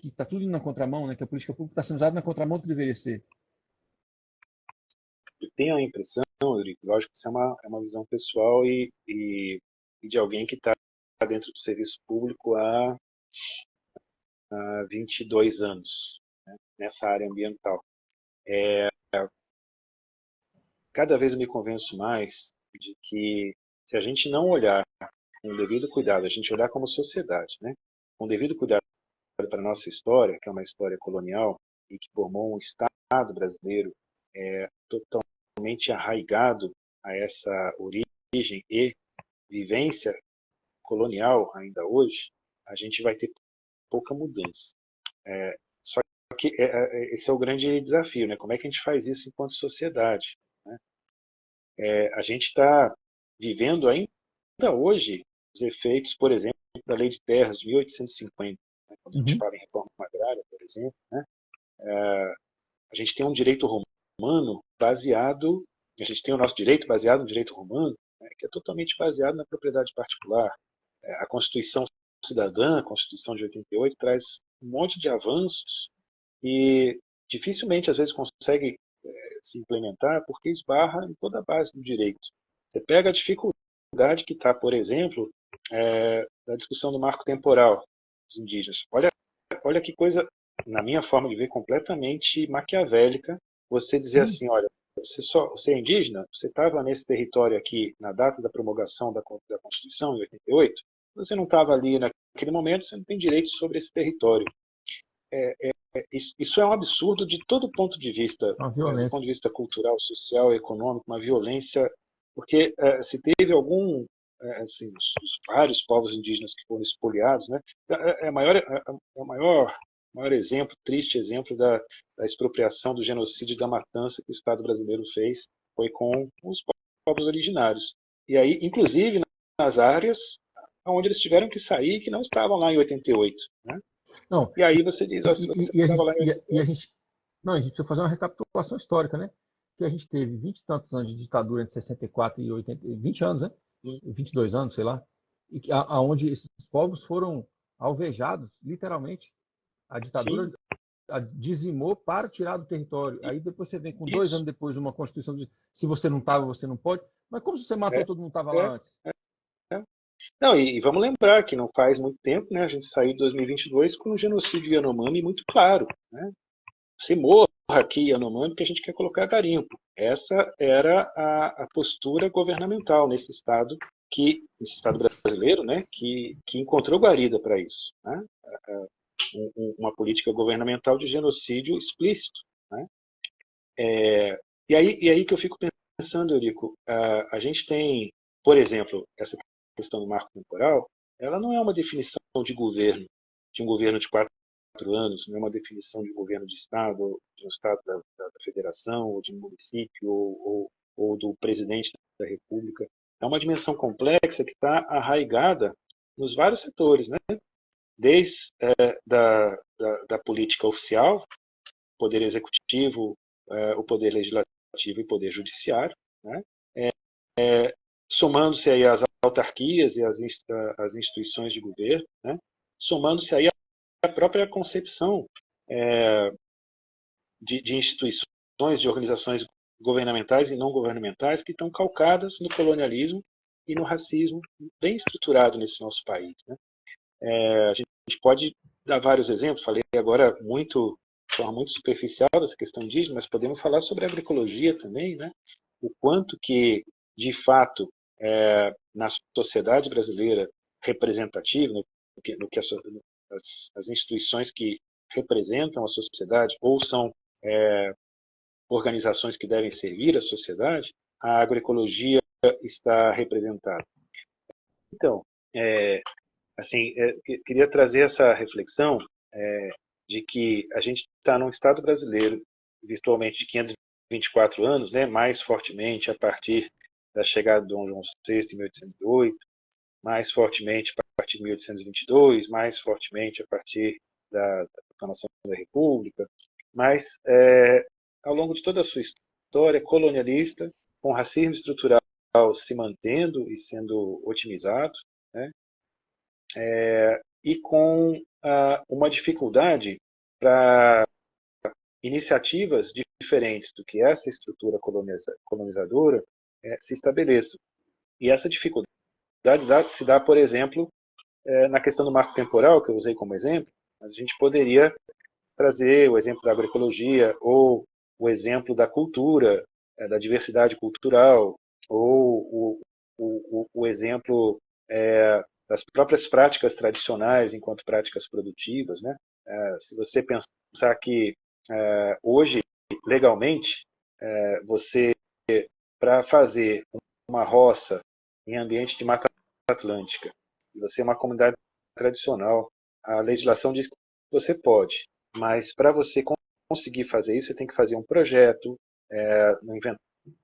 está tudo indo na contramão, né? Que a política pública está sendo usada na contramão do que deveria ser. Eu tenho a impressão, Eurico, lógico que isso é uma visão pessoal e de alguém que está dentro do serviço público há 22 anos, né, nessa área ambiental. Cada vez eu me convenço mais de que se a gente não olhar com o devido cuidado, a gente olhar como sociedade, né, com o devido cuidado para a nossa história, que é uma história colonial e que formou um Estado brasileiro totalmente arraigado a essa origem e vivência colonial ainda hoje, a gente vai ter pouca mudança. Só que esse é o grande desafio, né? Como é que a gente faz isso enquanto sociedade? Né? A gente está vivendo ainda hoje os efeitos, por exemplo, da Lei de Terras de 1850, né? Quando a gente fala em reforma agrária, por exemplo, né? A gente tem um direito romano baseado, a gente tem o nosso direito baseado no direito romano, né? Que é totalmente baseado na propriedade particular. A Constituição Cidadã, a Constituição de 88, traz um monte de avanços e dificilmente, às vezes, consegue se implementar porque esbarra em toda a base do direito. Você pega a dificuldade que está, por exemplo, da discussão do marco temporal dos indígenas. Olha que coisa, na minha forma de ver, completamente maquiavélica, você dizer assim, olha, você é indígena, você estava nesse território aqui na data da promulgação da Constituição, em 88, você não estava ali naquele momento, você não tem direito sobre esse território. Isso é um absurdo de todo ponto de vista, do ponto de vista cultural, social, econômico, uma violência, porque se teve algum, assim, os vários povos indígenas que foram expoliados, né, é o maior exemplo, triste exemplo da expropriação, do genocídio, da matança que o Estado brasileiro fez, foi com os povos originários. E aí, inclusive, nas áreas onde eles tiveram que sair, que não estavam lá em 88, né? Não, e aí você diz, se você estava lá em 88... a gente precisa fazer uma recapitulação histórica, né? Que a gente teve 20 e tantos anos de ditadura entre 64 e 80, 20 anos, né? 22 anos, sei lá, e aonde esses povos foram alvejados, literalmente. A ditadura dizimou para tirar do território. Aí depois você vem com 2 anos depois uma Constituição que diz, se você não estava, você não pode. Mas como se você matou todo mundo que estava lá antes? Não, e vamos lembrar que não faz muito tempo, né, a gente saiu de 2022 com um genocídio Yanomami muito claro. Né? Você morra aqui Yanomami porque a gente quer colocar garimpo. Essa era a postura governamental nesse Estado brasileiro, né, que encontrou guarida para isso. Né? Uma política governamental de genocídio explícito. Né? E aí que eu fico pensando, Eurico, a gente tem, por exemplo, essa questão do marco temporal, ela não é uma definição de um governo de 4 anos, não é uma definição de governo de Estado, de um Estado da Federação, ou de um município, ou do presidente da República. É uma dimensão complexa que está arraigada nos vários setores, né? Desde da política oficial, poder executivo, o poder legislativo e o poder judiciário, né? Somando-se aí as autarquias e as instituições de governo, né? Somando-se aí a própria concepção de instituições, de organizações governamentais e não governamentais que estão calcadas no colonialismo e no racismo bem estruturado nesse nosso país. Né? A gente pode dar vários exemplos, falei agora de forma muito superficial dessa questão indígena, mas podemos falar sobre a agroecologia também, né? O quanto que, de fato, na sociedade brasileira representativa, no que as instituições que representam a sociedade ou são organizações que devem servir a sociedade, a agroecologia está representada. Então, queria trazer essa reflexão de que a gente está num Estado brasileiro virtualmente de 524 anos, né, mais fortemente a partir da chegada de Dom João VI em 1808, mais fortemente a partir de 1822, mais fortemente a partir da proclamação da República, mas ao longo de toda a sua história colonialista, com racismo estrutural se mantendo e sendo otimizado, né, e com uma dificuldade para iniciativas diferentes do que essa estrutura colonizadora se estabeleçam. E essa dificuldade se dá, por exemplo, na questão do marco temporal, que eu usei como exemplo, mas a gente poderia trazer o exemplo da agroecologia ou o exemplo da cultura, da diversidade cultural, ou o exemplo das próprias práticas tradicionais enquanto práticas produtivas, né? Se você pensar que hoje, legalmente, você, para fazer uma roça em ambiente de Mata Atlântica, e você é uma comunidade tradicional, a legislação diz que você pode, mas para você conseguir fazer isso, você tem que fazer um projeto,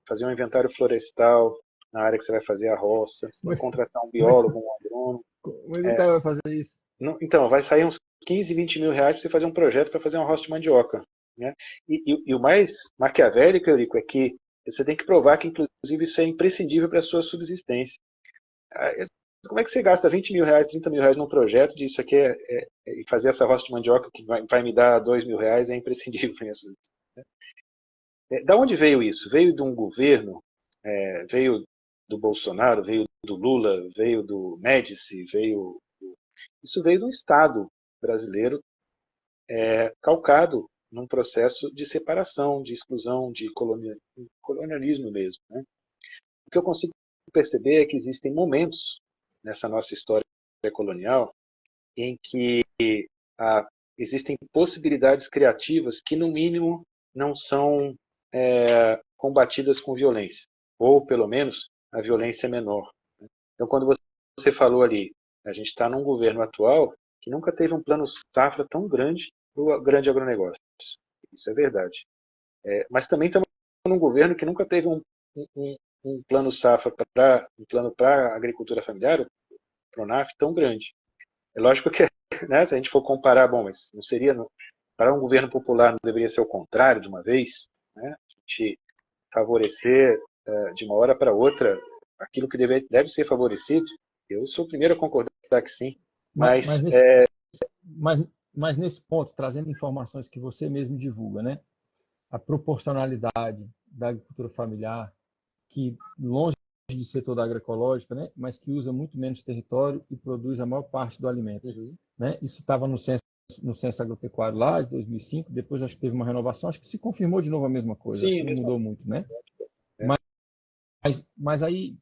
fazer um inventário florestal na área que você vai fazer a roça, você tem que contratar um biólogo, um agrônomo. Como é que o cara vai fazer isso? Então, vai sair uns 15, 20 mil reais para você fazer um projeto para fazer uma roça de mandioca. Né? E o mais maquiavélico, Eurico, é que você tem que provar que, inclusive, isso é imprescindível para a sua subsistência. Como é que você gasta 20 mil reais, 30 mil reais num projeto disso aqui e fazer essa roça de mandioca que vai me dar 2 mil reais é imprescindível para isso. Da onde veio isso? Veio de um governo, veio do Bolsonaro, veio do Lula, veio do Médici, isso veio do Estado brasileiro calcado num processo de separação, de exclusão, de colonialismo mesmo. Né? O que eu consigo perceber é que existem momentos nessa nossa história colonial em que existem possibilidades criativas que, no mínimo, não são combatidas com violência, ou, pelo menos, a violência é menor. Então, quando você falou ali, a gente está num governo atual que nunca teve um plano safra tão grande para o grande agronegócio. Isso é verdade. Mas também estamos num governo que nunca teve um plano safra um plano para a agricultura familiar, o Pronaf, tão grande. É lógico que, né, se a gente for comparar, bom, mas não seria, para um governo popular não deveria ser o contrário de uma vez, né? A gente favorecer de uma hora para outra aquilo que deve ser favorecido. Eu sou o primeiro a concordar que sim, Mas nesse ponto, trazendo informações que você mesmo divulga, né? A proporcionalidade da agricultura familiar, que longe de ser toda agroecológica, né? Mas que usa muito menos território e produz a maior parte do alimento. Né? Isso estava no censo agropecuário lá, de 2005, depois acho que teve uma renovação, acho que se confirmou de novo a mesma coisa, sim, acho que não mudou muito, né? Mas aí,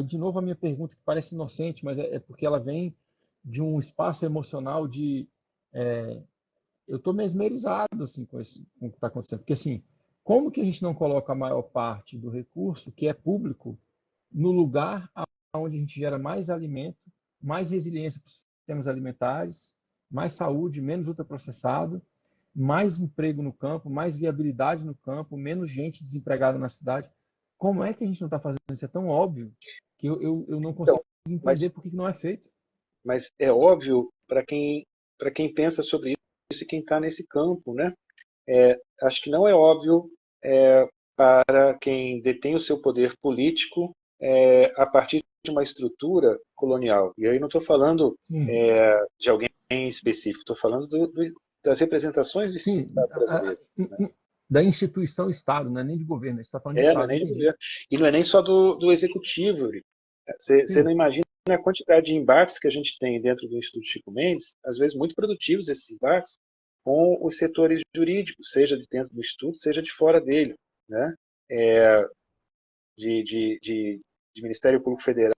de novo, a minha pergunta, que parece inocente, mas é porque ela vem de um espaço emocional de... eu estou mesmerizado assim, com o que está acontecendo. Porque, assim, como que a gente não coloca a maior parte do recurso, que é público, no lugar onde a gente gera mais alimento, mais resiliência para os sistemas alimentares, mais saúde, menos ultraprocessado, mais emprego no campo, mais viabilidade no campo, menos gente desempregada na cidade? Como é que a gente não está fazendo isso? É tão óbvio que eu não consigo entender por que não é feito. Mas é óbvio para quem pensa sobre isso e quem está nesse campo, né? Acho que não é óbvio para quem detém o seu poder político a partir de uma estrutura colonial. E aí não estou falando de alguém específico, estou falando das representações do Estado brasileiro. Né? Da instituição Estado, não é nem de governo, você está falando de Estado. Não é nem de governo. E não é nem só do executivo. Você não imagina a quantidade de embates que a gente tem dentro do Instituto Chico Mendes, às vezes muito produtivos esses embates, com os setores jurídicos, seja de dentro do Instituto, seja de fora dele. Né? De de Ministério Público Federal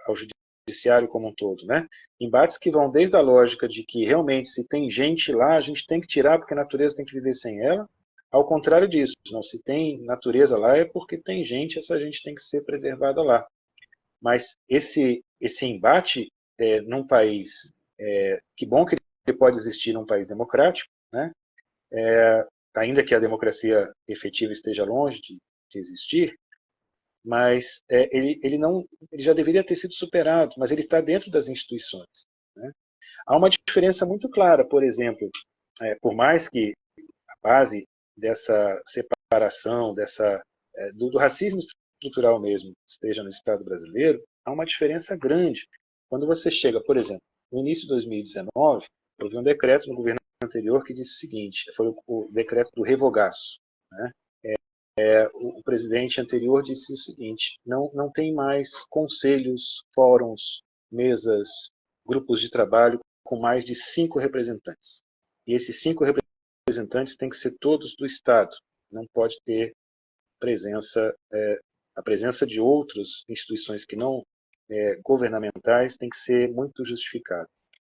ao judiciário como um todo, né? Embates que vão desde a lógica de que realmente se tem gente lá, a gente tem que tirar porque a natureza tem que viver sem ela, ao contrário disso, não, se tem natureza lá é porque tem gente, essa gente tem que ser preservada lá. Mas esse embate num país, que bom que ele pode existir num país democrático, né? Ainda que a democracia efetiva esteja longe de existir, mas ele já deveria ter sido superado, mas ele está dentro das instituições, né? Há uma diferença muito clara, por exemplo, por mais que a base dessa separação, do racismo estrutural mesmo, esteja no Estado brasileiro, há uma diferença grande. Quando você chega, por exemplo, no início de 2019, houve um decreto no governo anterior que disse o seguinte, foi o decreto do revogaço, né? O presidente anterior disse o seguinte, não tem mais conselhos, fóruns, mesas, grupos de trabalho com mais de 5 representantes. E esses 5 representantes têm que ser todos do Estado. Não pode ter a presença de outras instituições que não governamentais tem que ser muito justificada.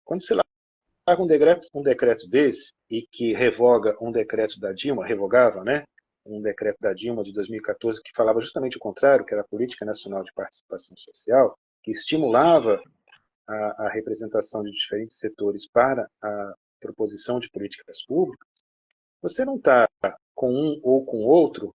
Quando você larga um decreto desse e que revoga um decreto da Dilma, revogava, né? Um decreto da Dilma de 2014 que falava justamente o contrário, que era a Política Nacional de Participação Social, que estimulava a representação de diferentes setores para a proposição de políticas públicas, você não está com um ou com outro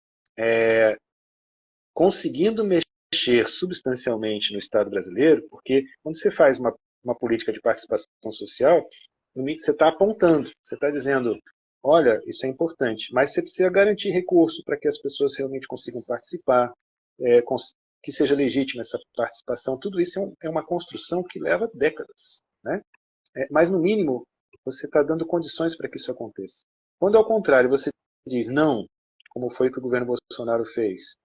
conseguindo mexer substancialmente no Estado brasileiro, porque quando você faz uma política de participação social, você está apontando, você está dizendo, olha, isso é importante, mas você precisa garantir recurso para que as pessoas realmente consigam participar, que seja legítima essa participação. Tudo isso é uma construção que leva décadas, né? Mas, no mínimo, você está dando condições para que isso aconteça. Quando, ao contrário, você diz não, como foi que o governo Bolsonaro fez,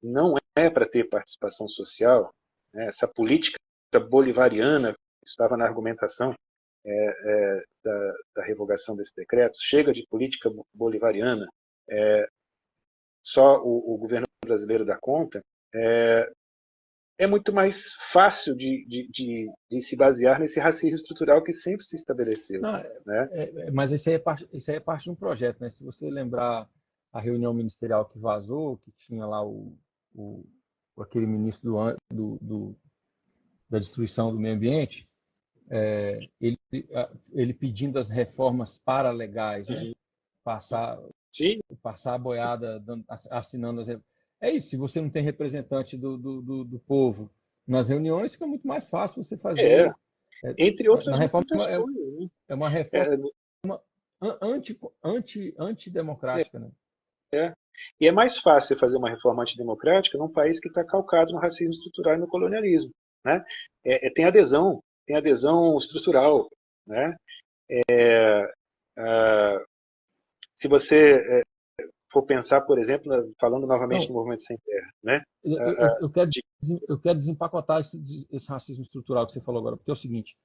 não é para ter participação social, né? Essa política bolivariana, que estava na argumentação da revogação desse decreto, chega de política bolivariana, só o governo brasileiro dá conta, é muito mais fácil de se basear nesse racismo estrutural que sempre se estabeleceu. Não, né? Mas isso aí é parte de um projeto, né? Se você lembrar a reunião ministerial que vazou, que tinha lá aquele ministro da destruição do meio ambiente, ele pedindo as reformas paralegais, né? Passar a boiada assinando as reformas. É isso, se você não tem representante do povo nas reuniões, fica muito mais fácil você fazer. Entre outras reforma muitas coisas. Né? É uma reforma antidemocrática, né? E é mais fácil fazer uma reforma antidemocrática num país que está calcado no racismo estrutural e no colonialismo. Né? Tem adesão estrutural. Né? Se você for pensar, por exemplo, falando novamente do Movimento Sem Terra, né? Eu quero desempacotar esse racismo estrutural que você falou agora, porque é o seguinte,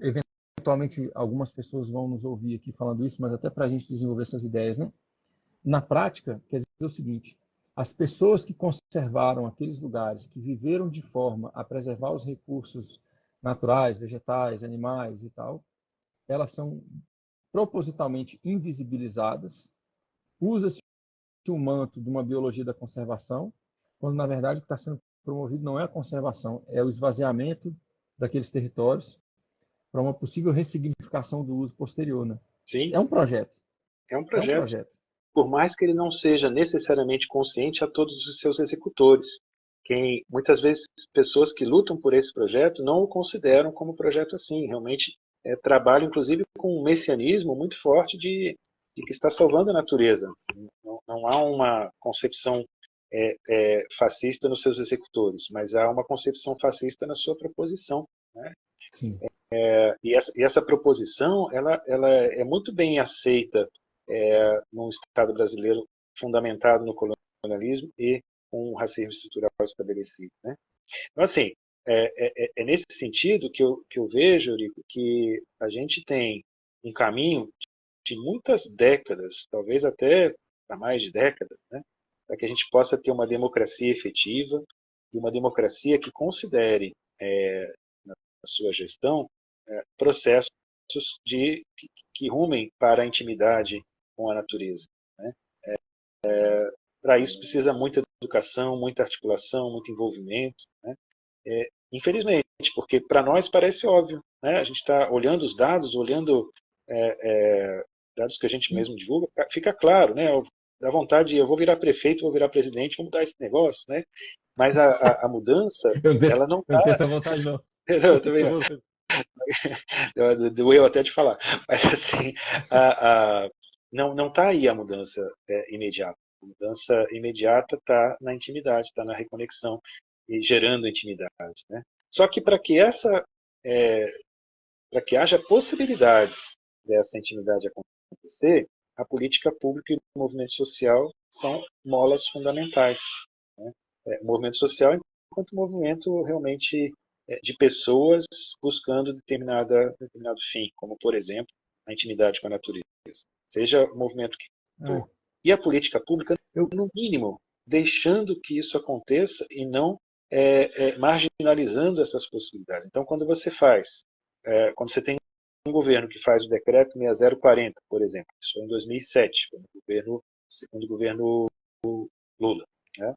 eventualmente algumas pessoas vão nos ouvir aqui falando isso, mas até para a gente desenvolver essas ideias, né? Na prática, quer dizer o seguinte, as pessoas que conservaram aqueles lugares, que viveram de forma a preservar os recursos naturais, vegetais, animais e tal, elas são propositalmente invisibilizadas, usa-se o manto de uma biologia da conservação, quando na verdade o que está sendo promovido não é a conservação, é o esvaziamento daqueles territórios para uma possível ressignificação do uso posterior. Né? Sim. É um projeto. É um projeto. Por mais que ele não seja necessariamente consciente a todos os seus executores. Muitas vezes, pessoas que lutam por esse projeto não o consideram como projeto assim. Realmente trabalham, inclusive, com um messianismo muito forte de que está salvando a natureza. Não há uma concepção fascista nos seus executores, mas há uma concepção fascista na sua proposição. Né? Sim. E essa proposição ela é muito bem aceita num Estado brasileiro fundamentado no colonialismo e com um racismo estrutural estabelecido. Né? Então, assim, é nesse sentido que eu vejo, Eurico, que a gente tem um caminho de muitas décadas, talvez até há mais de décadas, né? para que a gente possa ter uma democracia efetiva e uma democracia que considere na sua gestão processos que rumem para a intimidade com a natureza, né? Para isso precisa muita educação, muita articulação, muito envolvimento, né? Infelizmente, porque para nós parece óbvio, né? A gente está olhando os dados, olhando dados que a gente mesmo divulga, fica claro, né? Dá vontade, eu vou virar prefeito, vou virar presidente, vamos mudar esse negócio, né? Mas a mudança, ela não Eu não está. tenho essa vontade, não. Não, também não. Doeu até de falar. Mas assim, não está aí a mudança imediata. A mudança imediata está na intimidade, está na reconexão e gerando intimidade, né? Só que para que haja possibilidades dessa intimidade acontecer, a política pública e o movimento social são molas fundamentais, né? O movimento social enquanto movimento realmente de pessoas buscando determinado fim, como, por exemplo, a intimidade com a natureza. Seja o movimento que for. E a política pública, no mínimo, deixando que isso aconteça e não marginalizando essas possibilidades. Então, quando você tem um governo que faz o decreto 6040, por exemplo, isso foi em 2007, segundo o governo Lula, né?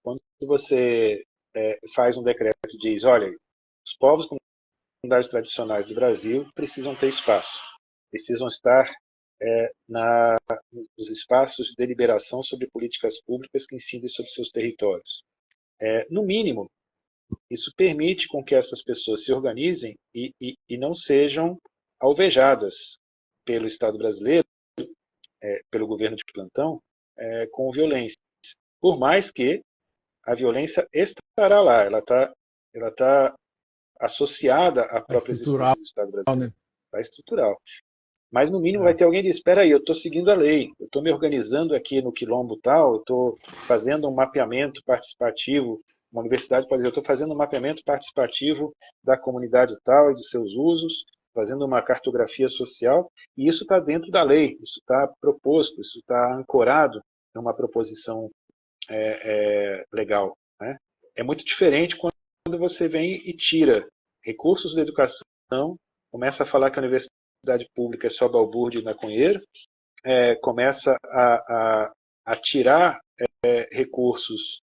Quando você faz um decreto que diz, olha, os povos e comunidades tradicionais do Brasil precisam ter espaço, precisam estar nos espaços de deliberação sobre políticas públicas que incidem sobre seus territórios. No mínimo, isso permite com que essas pessoas se organizem e não sejam alvejadas pelo Estado brasileiro, pelo governo de plantão, com violência. Por mais que a violência estará lá, ela está associada à própria existência do Estado brasileiro. Está estrutural. Mas, no mínimo, vai ter alguém que diz, espera aí, eu estou seguindo a lei, eu estou me organizando aqui no quilombo tal, eu estou fazendo um mapeamento participativo, uma universidade pode dizer, eu estou fazendo um mapeamento participativo da comunidade tal e dos seus usos, fazendo uma cartografia social, e isso está dentro da lei, isso está proposto, isso está ancorado em uma proposição legal, né? É muito diferente quando você vem e tira recursos da educação, começa a falar que a universidade pública é só balbúrdia e maconheiro, começa a tirar recursos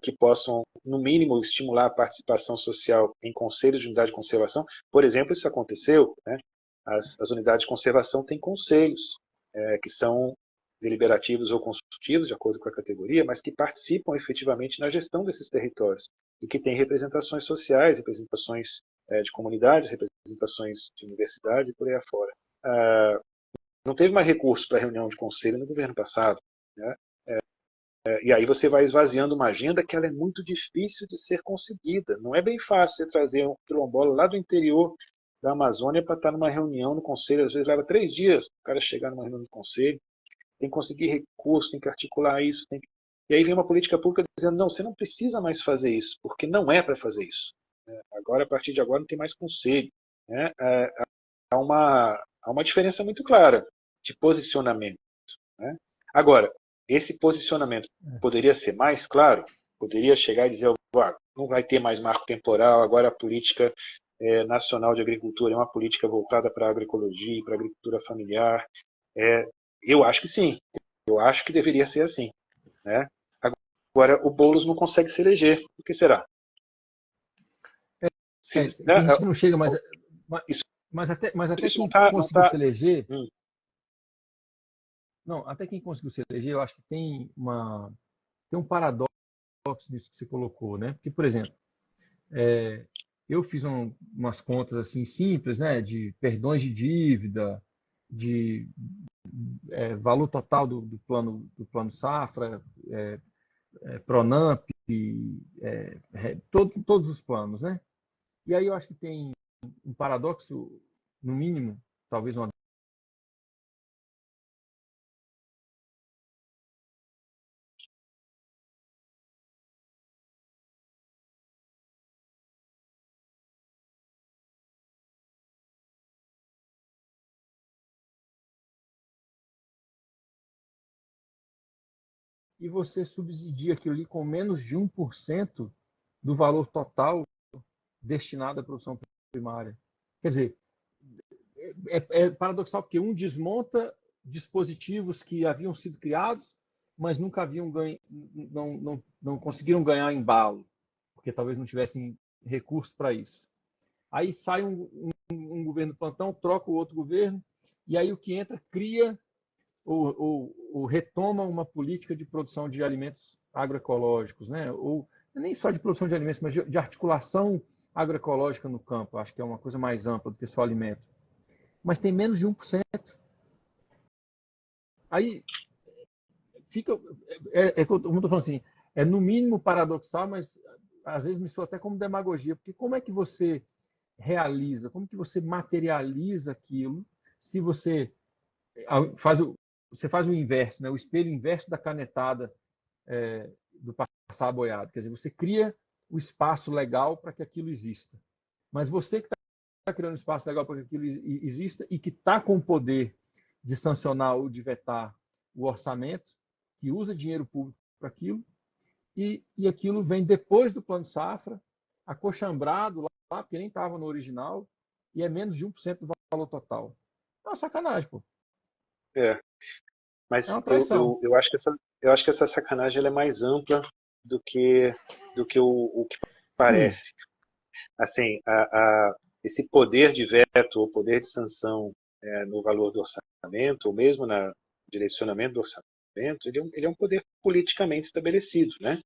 que possam, no mínimo, estimular a participação social em conselhos de unidade de conservação. Por exemplo, isso aconteceu, né? As unidades de conservação têm conselhos que são deliberativos ou consultivos, de acordo com a categoria, mas que participam efetivamente na gestão desses territórios e que têm representações sociais, representações de comunidades, representações de universidades e por aí afora. Não teve mais recurso para reunião de conselho no governo passado, né? E aí você vai esvaziando uma agenda que ela é muito difícil de ser conseguida. Não é bem fácil você trazer um quilombola lá do interior da Amazônia para estar numa reunião no conselho. Às vezes leva 3 dias para o cara chegar numa reunião do conselho. Tem que conseguir recursos, tem que articular isso. E aí vem uma política pública dizendo, não, você não precisa mais fazer isso, porque não é para fazer isso. Agora, a partir de agora, não tem mais conselho, né? Há uma diferença muito clara de posicionamento, né? Agora, esse posicionamento poderia ser mais claro? Poderia chegar e dizer, não vai ter mais marco temporal, agora a política nacional de agricultura é uma política voltada para a agroecologia e para a agricultura familiar. Eu acho que sim, eu acho que deveria ser assim, né? Agora, o Boulos não consegue se eleger, por que será? Tem gente que não chega, mas até quem conseguiu se eleger, não, até quem conseguiu se eleger, eu acho que tem um paradoxo nisso que você colocou, né? Porque, por exemplo, eu fiz umas contas assim simples, né? De perdões de dívida, de valor total do plano Safra, Pronamp, todos os planos, né? E aí eu acho que tem um paradoxo, no mínimo, talvez uma e você subsidia aquilo ali com menos de 1% do valor total destinado à produção primária. Quer dizer, é paradoxal porque um desmonta dispositivos que haviam sido criados, mas nunca haviam ganho, não conseguiram ganhar embalo, porque talvez não tivessem recurso para isso. Aí sai um governo plantão, troca o outro governo, e aí o que entra cria ou retoma uma política de produção de alimentos agroecológicos, né? Ou nem só de produção de alimentos, mas de articulação agroecológica no campo. Acho que é uma coisa mais ampla do que só alimento. Mas tem menos de 1%. Aí fica. Como eu estou falando assim, é no mínimo paradoxal, mas às vezes me soa até como demagogia, porque como é que você realiza, como que você materializa aquilo se você faz o inverso, né? O espelho inverso da canetada do passar boiado. Quer dizer, você cria o espaço legal para que aquilo exista. Mas você que está criando espaço legal para que aquilo exista e que está com o poder de sancionar ou de vetar o orçamento, que usa dinheiro público para aquilo, e aquilo vem depois do plano safra, acochambrado lá, porque nem estava no original, e é menos de 1% do valor total. É uma sacanagem, pô. É, É mas uma traição. eu acho que essa sacanagem ela é mais ampla do que o que Sim. parece. Assim, esse poder de veto ou poder de sanção no valor do orçamento, ou mesmo no direcionamento do orçamento, ele é um poder politicamente estabelecido, né?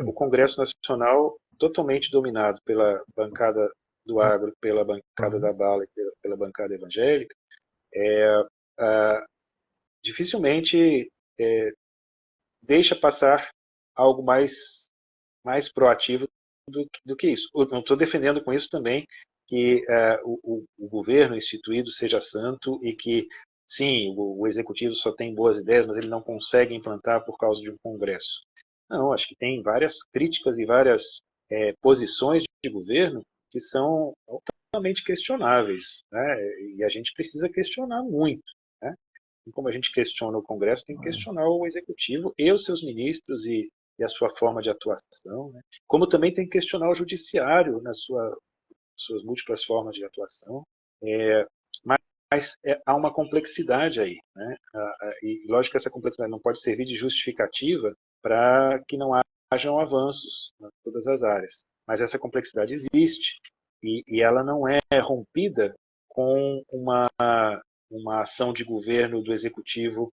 O Sim. Congresso Nacional, totalmente dominado pela bancada do agro, pela bancada Uhum. da bala e pela bancada evangélica, dificilmente deixa passar algo mais proativo do que isso. Eu não estou defendendo com isso também que o governo instituído seja santo e que, sim, o executivo só tem boas ideias, mas ele não consegue implantar por causa de um congresso. Não, acho que tem várias críticas e várias posições de governo que são altamente questionáveis, né? E a gente precisa questionar muito, né? E como a gente questiona o Congresso, tem que questionar o Executivo e os seus ministros e a sua forma de atuação, né? Como também tem que questionar o Judiciário nas suas múltiplas formas de atuação. Mas há uma complexidade aí, né? E lógico que essa complexidade não pode servir de justificativa para que não hajam avanços em todas as áreas. Mas essa complexidade existe e ela não é rompida com uma ação de governo do executivo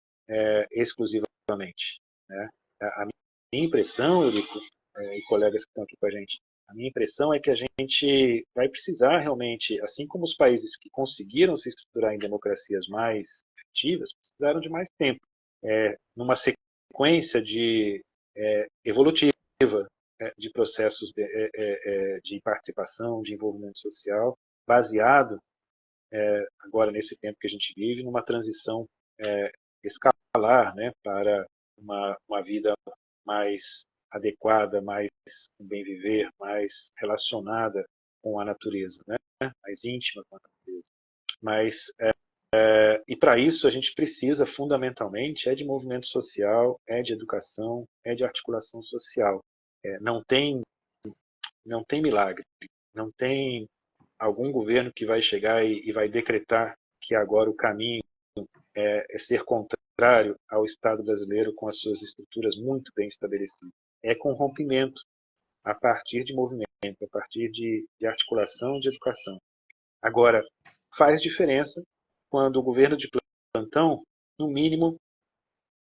exclusivamente, né? A minha impressão, Eurico, e colegas que estão aqui com a gente, a minha impressão é que a gente vai precisar realmente, assim como os países que conseguiram se estruturar em democracias mais ativas, precisaram de mais tempo, numa sequência evolutiva de processos de participação, de envolvimento social, baseado agora nesse tempo que a gente vive, numa transição escalar, né, para uma vida mais adequada, mais bem viver, mais relacionada com a natureza, né, mais íntima com a natureza. Mas e para isso a gente precisa fundamentalmente de movimento social, de educação, de articulação social. Não tem milagre, não tem algum governo que vai chegar e vai decretar que agora o caminho é ser contrário ao Estado brasileiro com as suas estruturas muito bem estabelecidas. É com rompimento, a partir de movimento, a partir de articulação, de educação. Agora, faz diferença quando o governo de plantão, no mínimo,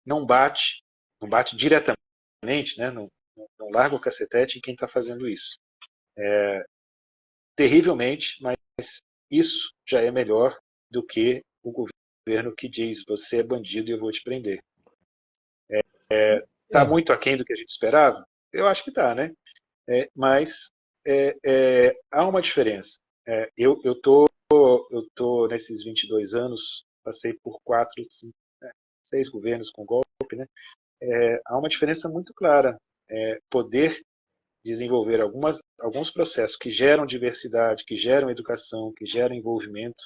não bate diretamente, né? Não larga o cacetete em quem está fazendo isso. Terrivelmente, mas isso já é melhor do que o governo que diz você é bandido e eu vou te prender. Está É, muito aquém do que a gente esperava? Eu acho que está, né? Mas há uma diferença. Eu tô nesses 22 anos, passei por 4, 5, 6 governos com golpe, né? Há uma diferença muito clara. Poder desenvolver alguns processos que geram diversidade, que geram educação, que geram envolvimento,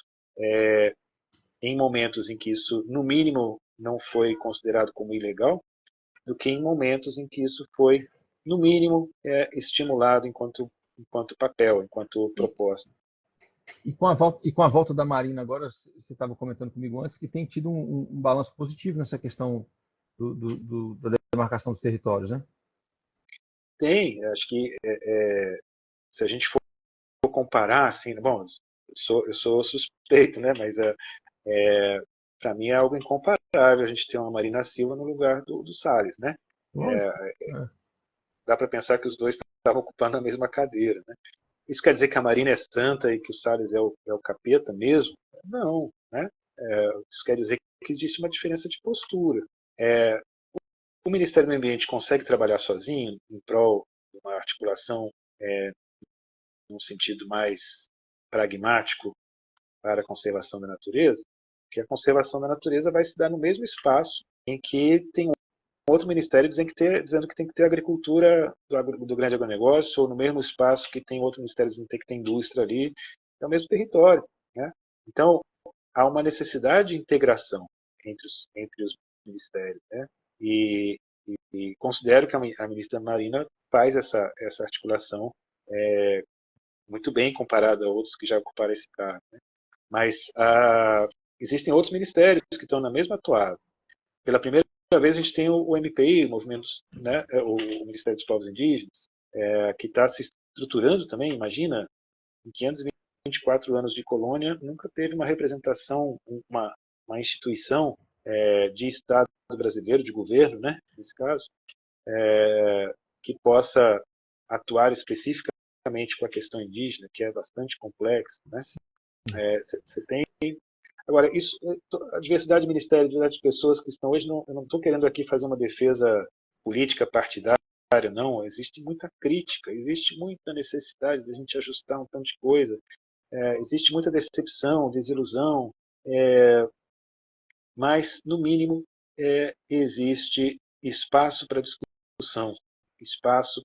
em momentos em que isso, no mínimo, não foi considerado como ilegal, do que em momentos em que isso foi, no mínimo, estimulado enquanto papel, enquanto proposta. E com a volta da Marina agora, você estava comentando comigo antes, que tem tido um balanço positivo nessa questão da demarcação dos territórios, né? Tem, acho que se a gente for comparar, assim, bom, eu sou suspeito, né? Mas para mim é algo incomparável a gente ter uma Marina Silva no lugar do Salles, né? Lógico. Dá para pensar que os dois estavam ocupando a mesma cadeira, né? Isso quer dizer que a Marina é santa e que o Salles é o capeta mesmo? Não, né? Isso quer dizer que existe uma diferença de postura. O Ministério do Meio Ambiente consegue trabalhar sozinho em prol de uma articulação num sentido mais pragmático para a conservação da natureza? Porque a conservação da natureza vai se dar no mesmo espaço em que tem um outro ministério dizendo que tem que ter agricultura do grande agronegócio, ou no mesmo espaço que tem outro ministério dizendo que tem que ter indústria ali, é o mesmo território, né? Então, há uma necessidade de integração entre os ministérios, né? E considero que a ministra Marina faz essa articulação muito bem comparada a outros que já ocuparam esse cargo, né? Mas existem outros ministérios que estão na mesma toada. Pela primeira vez a gente tem o MPI, o Ministério dos Povos Indígenas, que está se estruturando também. Imagina, em 524 anos de colônia, nunca teve uma representação, uma instituição de Estado brasileiro, de governo, né, nesse caso, que possa atuar especificamente com a questão indígena, que é bastante complexa, né? Você tem. Agora, a diversidade de ministério, a diversidade de pessoas que estão hoje, eu não estou querendo aqui fazer uma defesa política partidária, não. Existe muita crítica, existe muita necessidade de a gente ajustar um tanto de coisa, existe muita decepção, desilusão, mas, no mínimo, existe espaço para discussão, espaço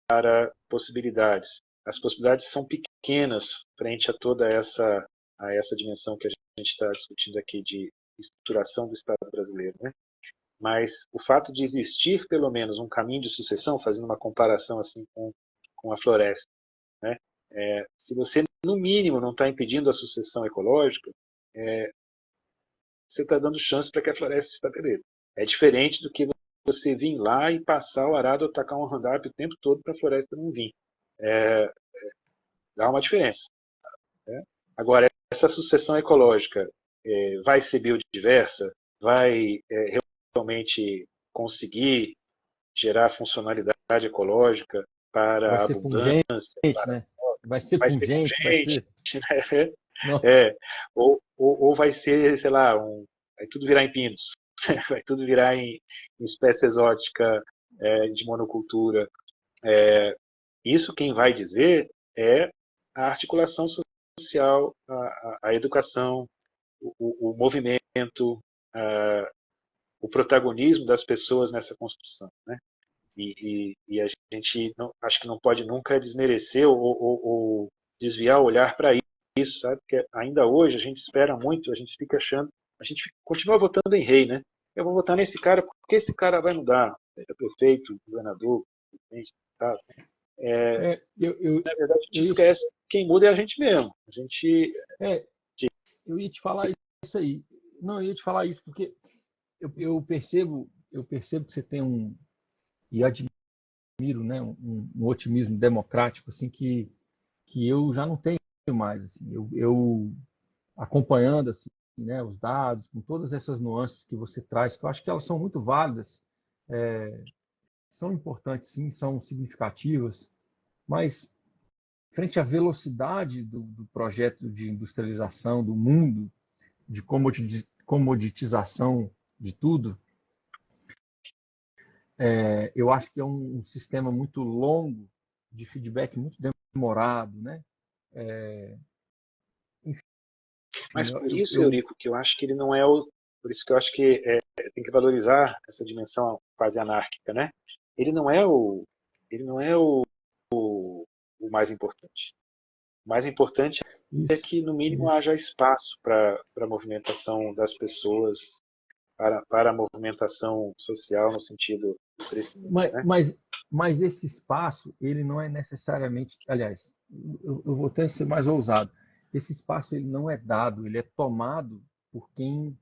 para possibilidades. As possibilidades são pequenas frente a toda essa dimensão que a gente está discutindo aqui de estruturação do Estado brasileiro, né? Mas o fato de existir pelo menos um caminho de sucessão, fazendo uma comparação assim com a floresta, né? Se você no mínimo não está impedindo a sucessão ecológica, você está dando chance para que a floresta se estabeleça. É diferente do que você vir lá e passar o arado ou tacar um roundup o tempo todo para a floresta não vir. Dá uma diferença. Né? Agora, essa sucessão ecológica vai ser biodiversa? Vai realmente conseguir gerar funcionalidade ecológica para Vai a ser abundância? pungente, né? Vai ser pungente, vai ser. Né? Ou vai ser, sei lá, vai tudo virar em pinos, vai tudo virar em espécie exótica de monocultura. Isso quem vai dizer é a articulação social, a educação, o movimento, o protagonismo das pessoas nessa construção, né? E a gente acho que não pode nunca desmerecer ou desviar o olhar para isso, sabe? Porque ainda hoje a gente espera muito, a gente fica achando, a gente continua votando em rei, né? Eu vou votar nesse cara porque esse cara vai mudar, seja prefeito, governador, presidente, tá? Na verdade, a gente esquece que quem muda é a gente mesmo. A gente. Eu ia te falar isso aí. Não, eu ia te falar isso porque eu percebo que você tem e admiro, né, um otimismo democrático assim que eu já não tenho mais assim. Eu acompanhando assim, né, os dados com todas essas nuances que você traz, que eu acho que elas são muito válidas, são importantes sim, são significativas, mas frente à velocidade do projeto de industrialização do mundo, de comoditização de tudo, eu acho que é um sistema muito longo, de feedback muito demorado, né? Enfim, Mas por isso, Eurico, que eu acho que ele não é o. Por isso que eu acho que tem que valorizar essa dimensão quase anárquica, né? Ele não é o mais importante. O mais importante é que, no mínimo, haja espaço para a movimentação das pessoas, para a movimentação social, no sentido crescimento, Mas, né? mas, mas esse espaço, ele não é necessariamente, aliás, eu vou até ser mais ousado. Esse espaço ele não é dado, ele é tomado por quem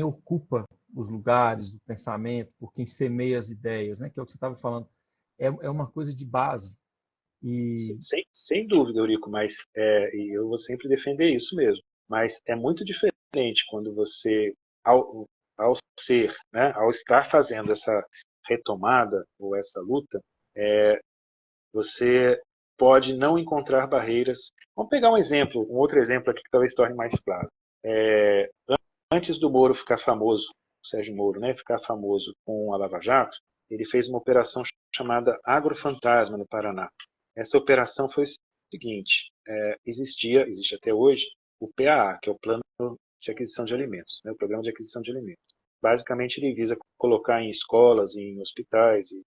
ocupa os lugares do pensamento, por quem semeia as ideias, né? Que é o que você estava falando. É uma coisa de base. E Sem dúvida, Eurico, mas e eu vou sempre defender isso mesmo. Mas é muito diferente quando você, ao ser, né, ao estar fazendo essa retomada ou essa luta, você pode não encontrar barreiras. Vamos pegar um outro exemplo aqui que talvez torne mais claro. É, Antes do Moro ficar famoso, o Sérgio Moro, né, ficar famoso com a Lava Jato, ele fez uma operação chamada Agrofantasma no Paraná. Essa operação foi o seguinte: existe até hoje o PAA, que é o Plano de Aquisição de Alimentos, né, o Programa de Aquisição de Alimentos. Basicamente, ele visa colocar em escolas, em hospitais e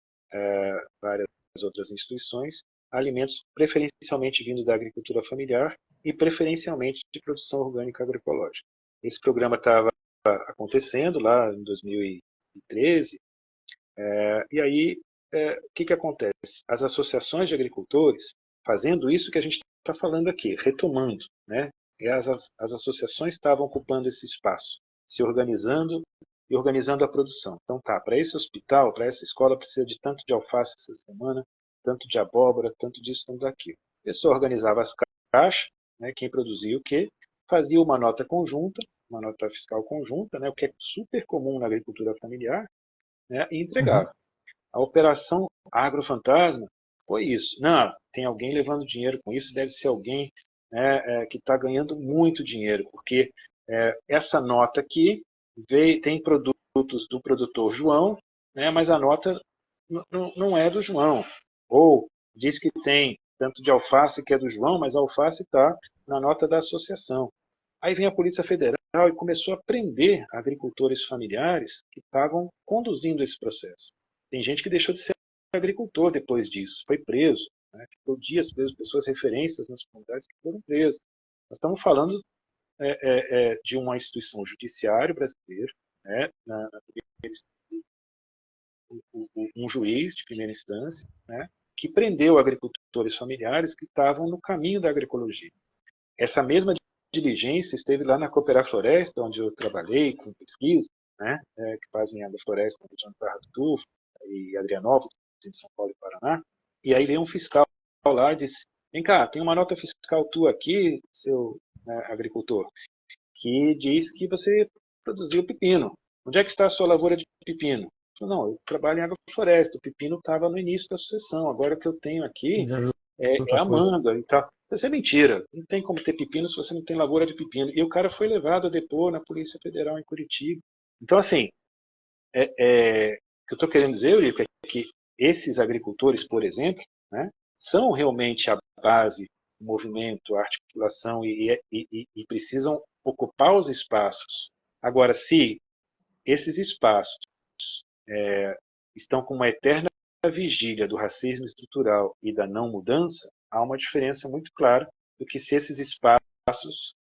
várias outras instituições alimentos preferencialmente vindos da agricultura familiar e preferencialmente de produção orgânica agroecológica. Esse programa estava acontecendo lá em 2013, e aí o que acontece? As associações de agricultores, fazendo isso que a gente está falando aqui, retomando, né? E as associações estavam ocupando esse espaço, se organizando e organizando a produção. Então tá, para esse hospital, para essa escola, precisa de tanto de alface essa semana, tanto de abóbora, tanto disso, tanto daquilo. A pessoa organizava as caixas, né, quem produzia o quê, fazia uma nota fiscal conjunta, né, o que é super comum na agricultura familiar, né, e uhum, entregava. A operação Agrofantasma foi isso. Não, tem alguém levando dinheiro com isso, deve ser alguém, né, que está ganhando muito dinheiro, porque essa nota aqui tem produtos do produtor João, né, mas a nota não é do João. Ou diz que tem tanto de alface que é do João, mas a alface está na nota da associação. Aí vem a Polícia Federal e começou a prender agricultores familiares que estavam conduzindo esse processo. Tem gente que deixou de ser agricultor depois disso, foi preso, né? Ficou dias preso, pessoas referências nas comunidades que foram presas. Nós estamos falando de uma instituição judiciária brasileira, né? Um juiz de primeira instância, né? Que prendeu agricultores familiares que estavam no caminho da agroecologia. Essa mesma diligência esteve lá na Cooperar Floresta, onde eu trabalhei com pesquisa, né, que fazem agrofloresta na região do Barra do Tufo e Adrianópolis, em São Paulo e Paraná. E aí veio um fiscal lá e disse: vem cá, tem uma nota fiscal tua aqui, seu, né, agricultor, que diz que você produziu pepino. Onde é que está a sua lavoura de pepino? Falei, não, eu trabalho em agrofloresta, o pepino estava no início da sucessão, agora o que eu tenho aqui já ajuda é outra a coisa. manga e tal. Isso é mentira. Não tem como ter pepino se você não tem lavoura de pepino. E o cara foi levado a depor na Polícia Federal em Curitiba. Então, assim, o que eu estou querendo dizer, Eurico, é que esses agricultores, por exemplo, né, são realmente a base do movimento, a articulação e precisam ocupar os espaços. Agora, se esses espaços estão com uma eterna vigília do racismo estrutural e da não mudança, há uma diferença muito clara do que se esses espaços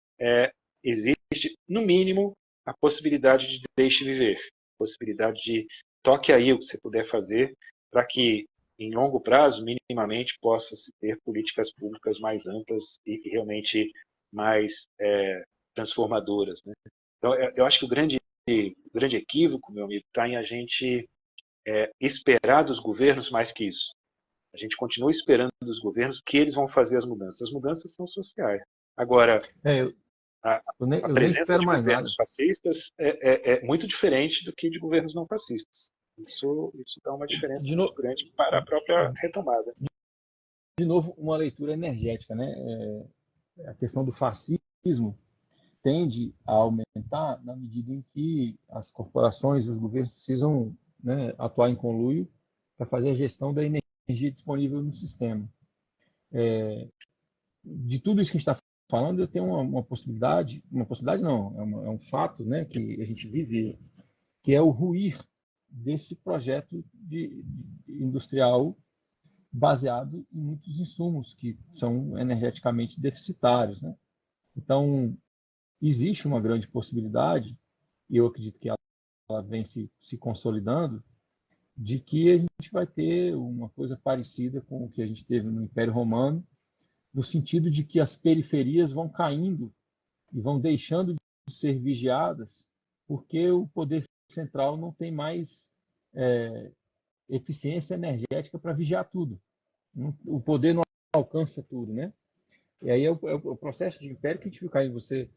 existe, no mínimo, a possibilidade de deixe viver, a possibilidade de toque aí o que você puder fazer para que, em longo prazo, minimamente, possa se ter políticas públicas mais amplas e realmente mais transformadoras. Né? Então, eu acho que o grande equívoco, meu amigo, está em a gente esperar dos governos mais que isso. A gente continua esperando dos governos que eles vão fazer as mudanças. As mudanças são sociais. Agora, É, eu, a, eu nem, a eu nem presença espero de mais governos nada. fascistas é muito diferente do que de governos não fascistas. Isso dá uma diferença De, muito no, grande para a própria retomada. de novo, uma leitura energética, né? A questão do fascismo tende a aumentar na medida em que as corporações e os governos precisam, né, atuar em conluio para fazer a gestão da energia disponível no sistema. De tudo isso que a gente está falando, eu tenho uma possibilidade não, é um fato, né, que a gente vive, que é o ruir desse projeto industrial baseado em muitos insumos que são energeticamente deficitários, né? Então, existe uma grande possibilidade, e eu acredito que ela vem se consolidando, de que a gente vai ter uma coisa parecida com o que a gente teve no Império Romano, no sentido de que as periferias vão caindo e vão deixando de ser vigiadas, porque o poder central não tem mais eficiência energética para vigiar tudo. O poder não alcança tudo, né? E aí é o processo de império que a gente fica aí. Você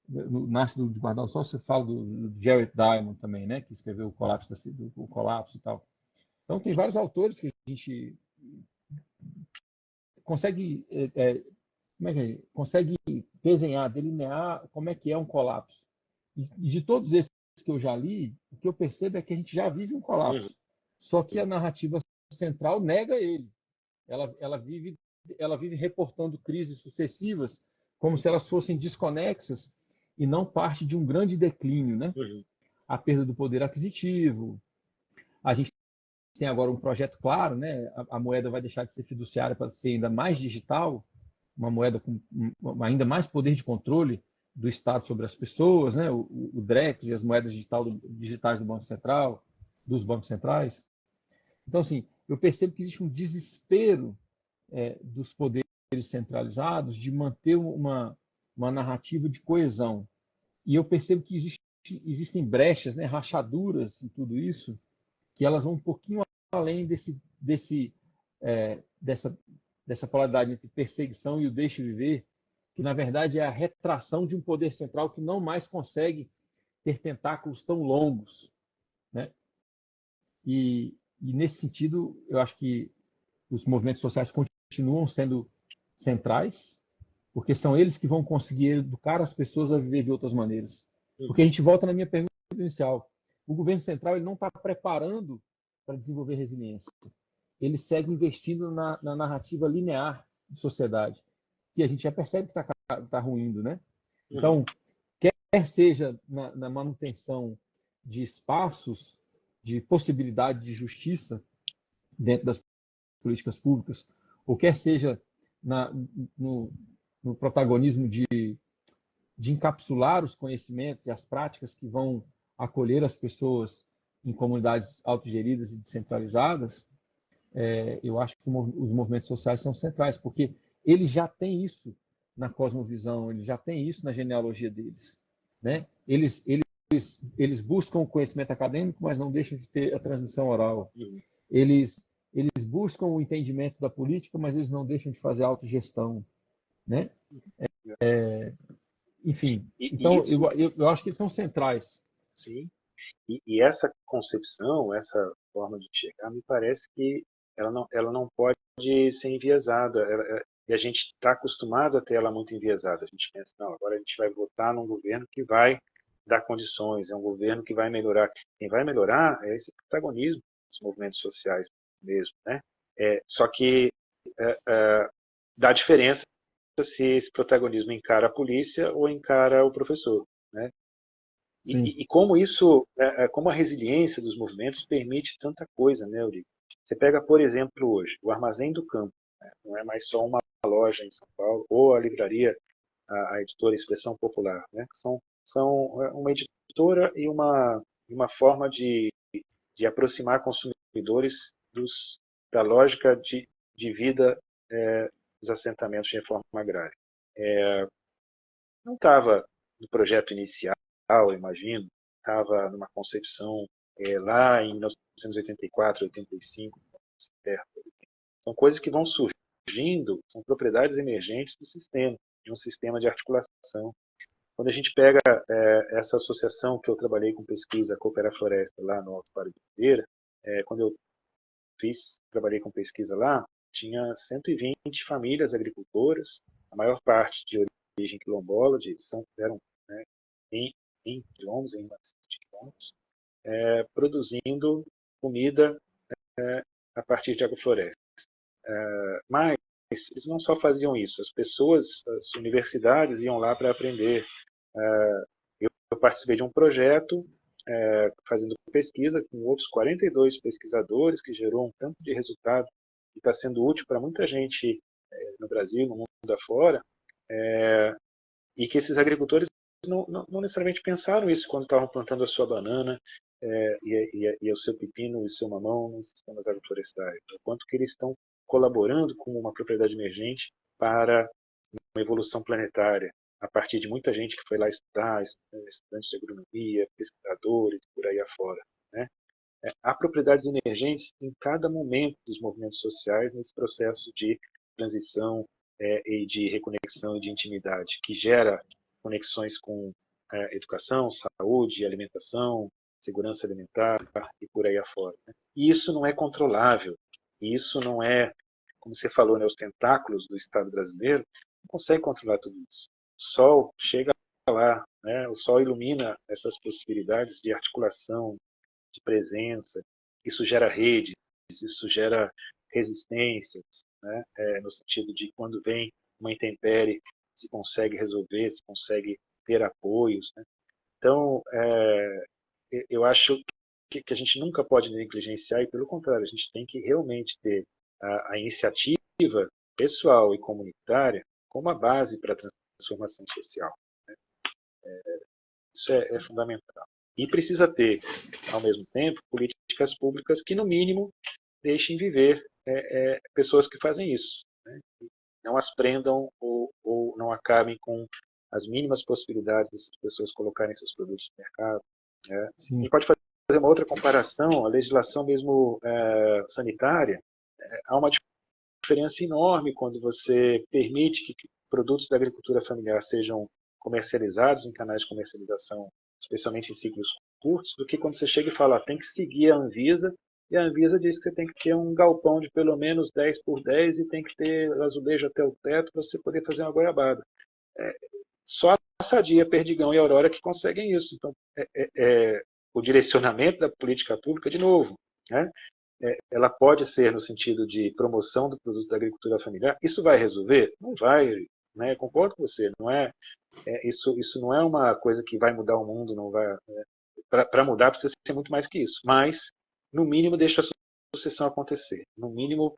nasce do Guarda-Sol, você fala do Jared Diamond também, né? Que escreveu o Colapso, o Colapso e tal. Então tem vários autores que a gente consegue, como é que é? Consegue desenhar, delinear como é que é um colapso. E de todos esses que eu já li, o que eu percebo é que a gente já vive um Uhum. colapso. Só que a narrativa central nega ele. Ela vive reportando crises sucessivas como se elas fossem desconexas e não parte de um grande declínio, né? Uhum. A perda do poder aquisitivo. A gente tem agora um projeto claro, né? A moeda vai deixar de ser fiduciária para ser ainda mais digital, uma moeda com ainda mais poder de controle do Estado sobre as pessoas, né? O Drex e as moedas digitais do Banco Central, dos bancos centrais. Então, assim, eu percebo que existe um desespero dos poderes centralizados de manter uma narrativa de coesão. E eu percebo que existem brechas, né, rachaduras em tudo isso, que elas vão um pouquinho além dessa polaridade entre perseguição e o deixe viver, que na verdade é a retração de um poder central que não mais consegue ter tentáculos tão longos, né? E nesse sentido, eu acho que os movimentos sociais continuam sendo centrais, porque são eles que vão conseguir educar as pessoas a viver de outras maneiras. Porque a gente volta na minha pergunta inicial. O governo central ele não está preparando para desenvolver resiliência. Ele segue investindo na narrativa linear de sociedade, que a gente já percebe que está ruindo, né? Uhum. Então, quer seja na manutenção de espaços de possibilidade de justiça dentro das políticas públicas, ou quer seja na, no, no protagonismo de encapsular os conhecimentos e as práticas que vão acolher as pessoas em comunidades autogeridas e descentralizadas, eu acho que os movimentos sociais são centrais, porque eles já têm isso na cosmovisão, eles já têm isso na genealogia deles. Né? Eles buscam o conhecimento acadêmico, mas não deixam de ter a transmissão oral. Uhum. Eles buscam o entendimento da política, mas eles não deixam de fazer autogestão. Né? Enfim, E então isso, eu acho que eles são centrais. sim. E essa concepção, essa forma de chegar, me parece que ela não pode ser enviesada. E a gente está acostumado a ter ela muito enviesada. A gente pensa, não, agora a gente vai votar num governo que vai dar condições, é um governo que vai melhorar. Quem vai melhorar é esse protagonismo dos movimentos sociais mesmo, né? Só que dá diferença se esse protagonismo encara a polícia ou encara o professor, né? Sim, E como isso, como a resiliência dos movimentos permite tanta coisa, né, Eurico? Você pega, por exemplo, hoje, o Armazém do Campo, né? Não é mais só uma loja em São Paulo, ou a livraria, a editora Expressão Popular, né? São uma editora e uma forma de aproximar consumidores da lógica de vida dos assentamentos de reforma agrária. Não estava no projeto inicial, eu imagino, estava numa concepção lá em 1984, 85, são coisas que vão surgindo, são propriedades emergentes do sistema, de um sistema de articulação. Quando a gente pega essa associação que eu trabalhei com pesquisa, a Coopera Floresta, lá no Alto Vale do Ribeira, quando eu trabalhei com pesquisa lá, tinha 120 famílias agricultoras, a maior parte de origem quilombola, eram né, em quilombos, em maciços de quilombos, produzindo comida a partir de agrofloresta. Mas eles não só faziam isso, as pessoas, as universidades iam lá para aprender. Eu participei de um projeto fazendo pesquisa com outros 42 pesquisadores, que gerou um tanto de resultado que está sendo útil para muita gente no Brasil, no mundo afora, e que esses agricultores não necessariamente pensaram isso quando estavam plantando a sua banana, e o seu pepino e o seu mamão nos sistemas agroflorestais, o quanto que eles estão colaborando com uma propriedade emergente para uma evolução planetária, a partir de muita gente que foi lá estudar, estudantes de agronomia, pesquisadores, por aí afora, né? Há propriedades emergentes em cada momento dos movimentos sociais nesse processo de transição e de reconexão e de intimidade, que gera conexões com educação, saúde, alimentação, segurança alimentar e por aí afora, né? E isso não é controlável, isso não é, como você falou, né, os tentáculos do Estado brasileiro não conseguem controlar tudo isso. O sol chega lá, né? O sol ilumina essas possibilidades de articulação, de presença, isso gera redes, isso gera resistências, né? No sentido de quando vem uma intempérie, se consegue resolver, se consegue ter apoios, né? Então, eu acho que a gente nunca pode negligenciar, e pelo contrário, a gente tem que realmente ter a iniciativa pessoal e comunitária como a base para a transformação social. Isso é fundamental. E precisa ter, ao mesmo tempo, políticas públicas que, no mínimo, deixem viver pessoas que fazem isso, né? Não as prendam ou não acabem com as mínimas possibilidades dessas pessoas colocarem seus produtos no mercado, né? A gente pode fazer uma outra comparação, a legislação mesmo sanitária, há uma diferença enorme quando você permite que produtos da agricultura familiar sejam comercializados em canais de comercialização, especialmente em ciclos curtos, do que quando você chega e fala, tem que seguir a Anvisa, e a Anvisa diz que você tem que ter um galpão de pelo menos 10 por 10 e tem que ter azulejo até o teto para você poder fazer uma goiabada. Só a Sadia, Perdigão e Aurora que conseguem isso. Então, o direcionamento da política pública, de novo, né? Ela pode ser no sentido de promoção do produto da agricultura familiar. Isso vai resolver? Não vai, né? Concordo com você. Não isso não é uma coisa que vai mudar o mundo. Não vai. Para mudar precisa ser muito mais que isso. Mas, no mínimo, deixa a sucessão acontecer. No mínimo,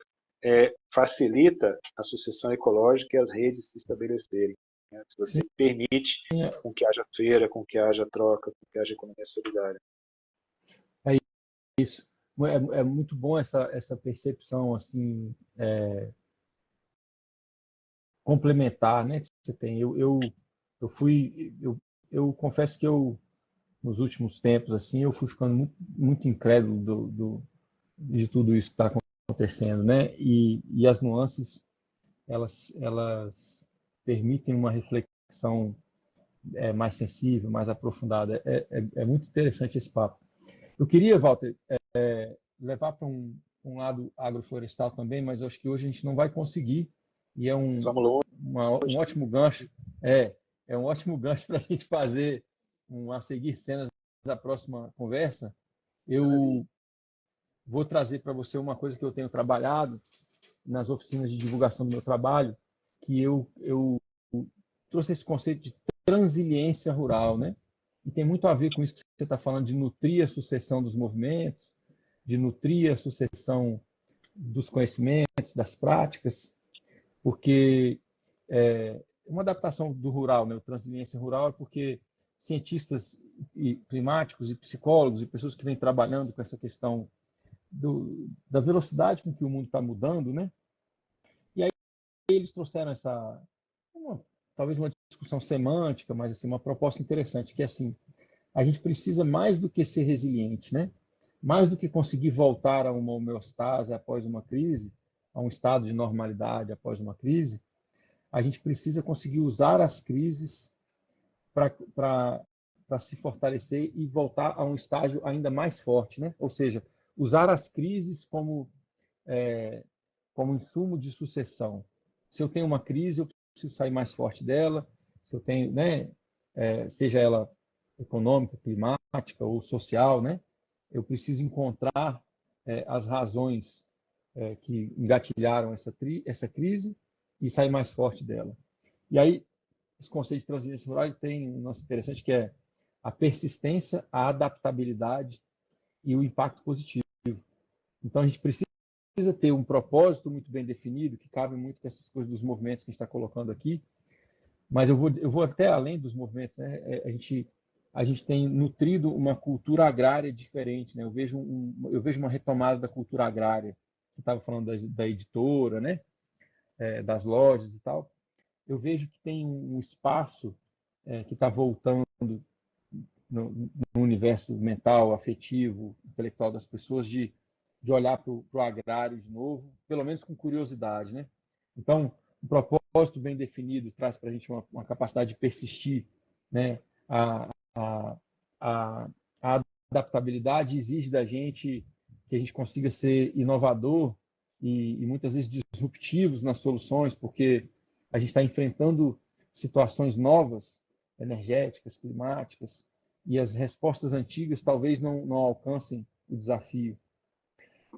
facilita a sucessão ecológica e as redes se estabelecerem, né? Se você permite com que haja feira, com que haja troca, com que haja economia solidária. É isso. É muito bom essa percepção assim complementar, né, que você tem. Eu confesso que nos últimos tempos assim eu fui ficando muito, muito incrédulo de tudo isso que está acontecendo, né? E as nuances elas permitem uma reflexão mais sensível, mais aprofundada. É muito interessante esse papo. Eu queria, Walter, levar para um lado agroflorestal também, mas eu acho que hoje a gente não vai conseguir. E é um ótimo gancho. É um ótimo gancho para a gente fazer a seguir cenas da próxima conversa. Eu vou trazer para você uma coisa que eu tenho trabalhado nas oficinas de divulgação do meu trabalho, que eu trouxe esse conceito de transiliência rural, né? E tem muito a ver com isso que você está falando, de nutrir a sucessão dos movimentos, de nutrir a sucessão dos conhecimentos, das práticas, porque uma adaptação do rural, né, o transiliência rural, é porque cientistas climáticos e psicólogos e pessoas que vêm trabalhando com essa questão da velocidade com que o mundo está mudando, né? E aí eles trouxeram talvez uma discussão semântica, mas assim, uma proposta interessante, que é assim, a gente precisa mais do que ser resiliente, né? Mais do que conseguir voltar a uma homeostase após uma crise, a um estado de normalidade após uma crise, a gente precisa conseguir usar as crises para se fortalecer e voltar a um estágio ainda mais forte, né? Ou seja, usar as crises como insumo de sucessão. Se eu tenho uma crise, eu preciso sair mais forte dela. Se eu tenho, né, seja ela econômica, climática ou social, né, eu preciso encontrar as razões que engatilharam essa crise e sair mais forte dela. E aí, esse conceito de transiliência rural tem um lance interessante, que é a persistência, a adaptabilidade e o impacto positivo. Então, a gente precisa ter um propósito muito bem definido, que cabe muito com essas coisas dos movimentos que a gente está colocando aqui, mas eu vou até além dos movimentos, né? A gente a gente tem nutrido uma cultura agrária diferente, né? Eu vejo uma retomada da cultura agrária. Você estava falando da editora, né? Das lojas e tal. Eu vejo que tem um espaço que está voltando no universo mental, afetivo, intelectual das pessoas de olhar para o agrário de novo, pelo menos com curiosidade, né? Então, um propósito bem definido traz para a gente uma capacidade de persistir, né? A, a, a adaptabilidade exige da gente que a gente consiga ser inovador e muitas vezes disruptivos nas soluções, porque a gente está enfrentando situações novas, energéticas, climáticas, e as respostas antigas talvez não alcancem o desafio.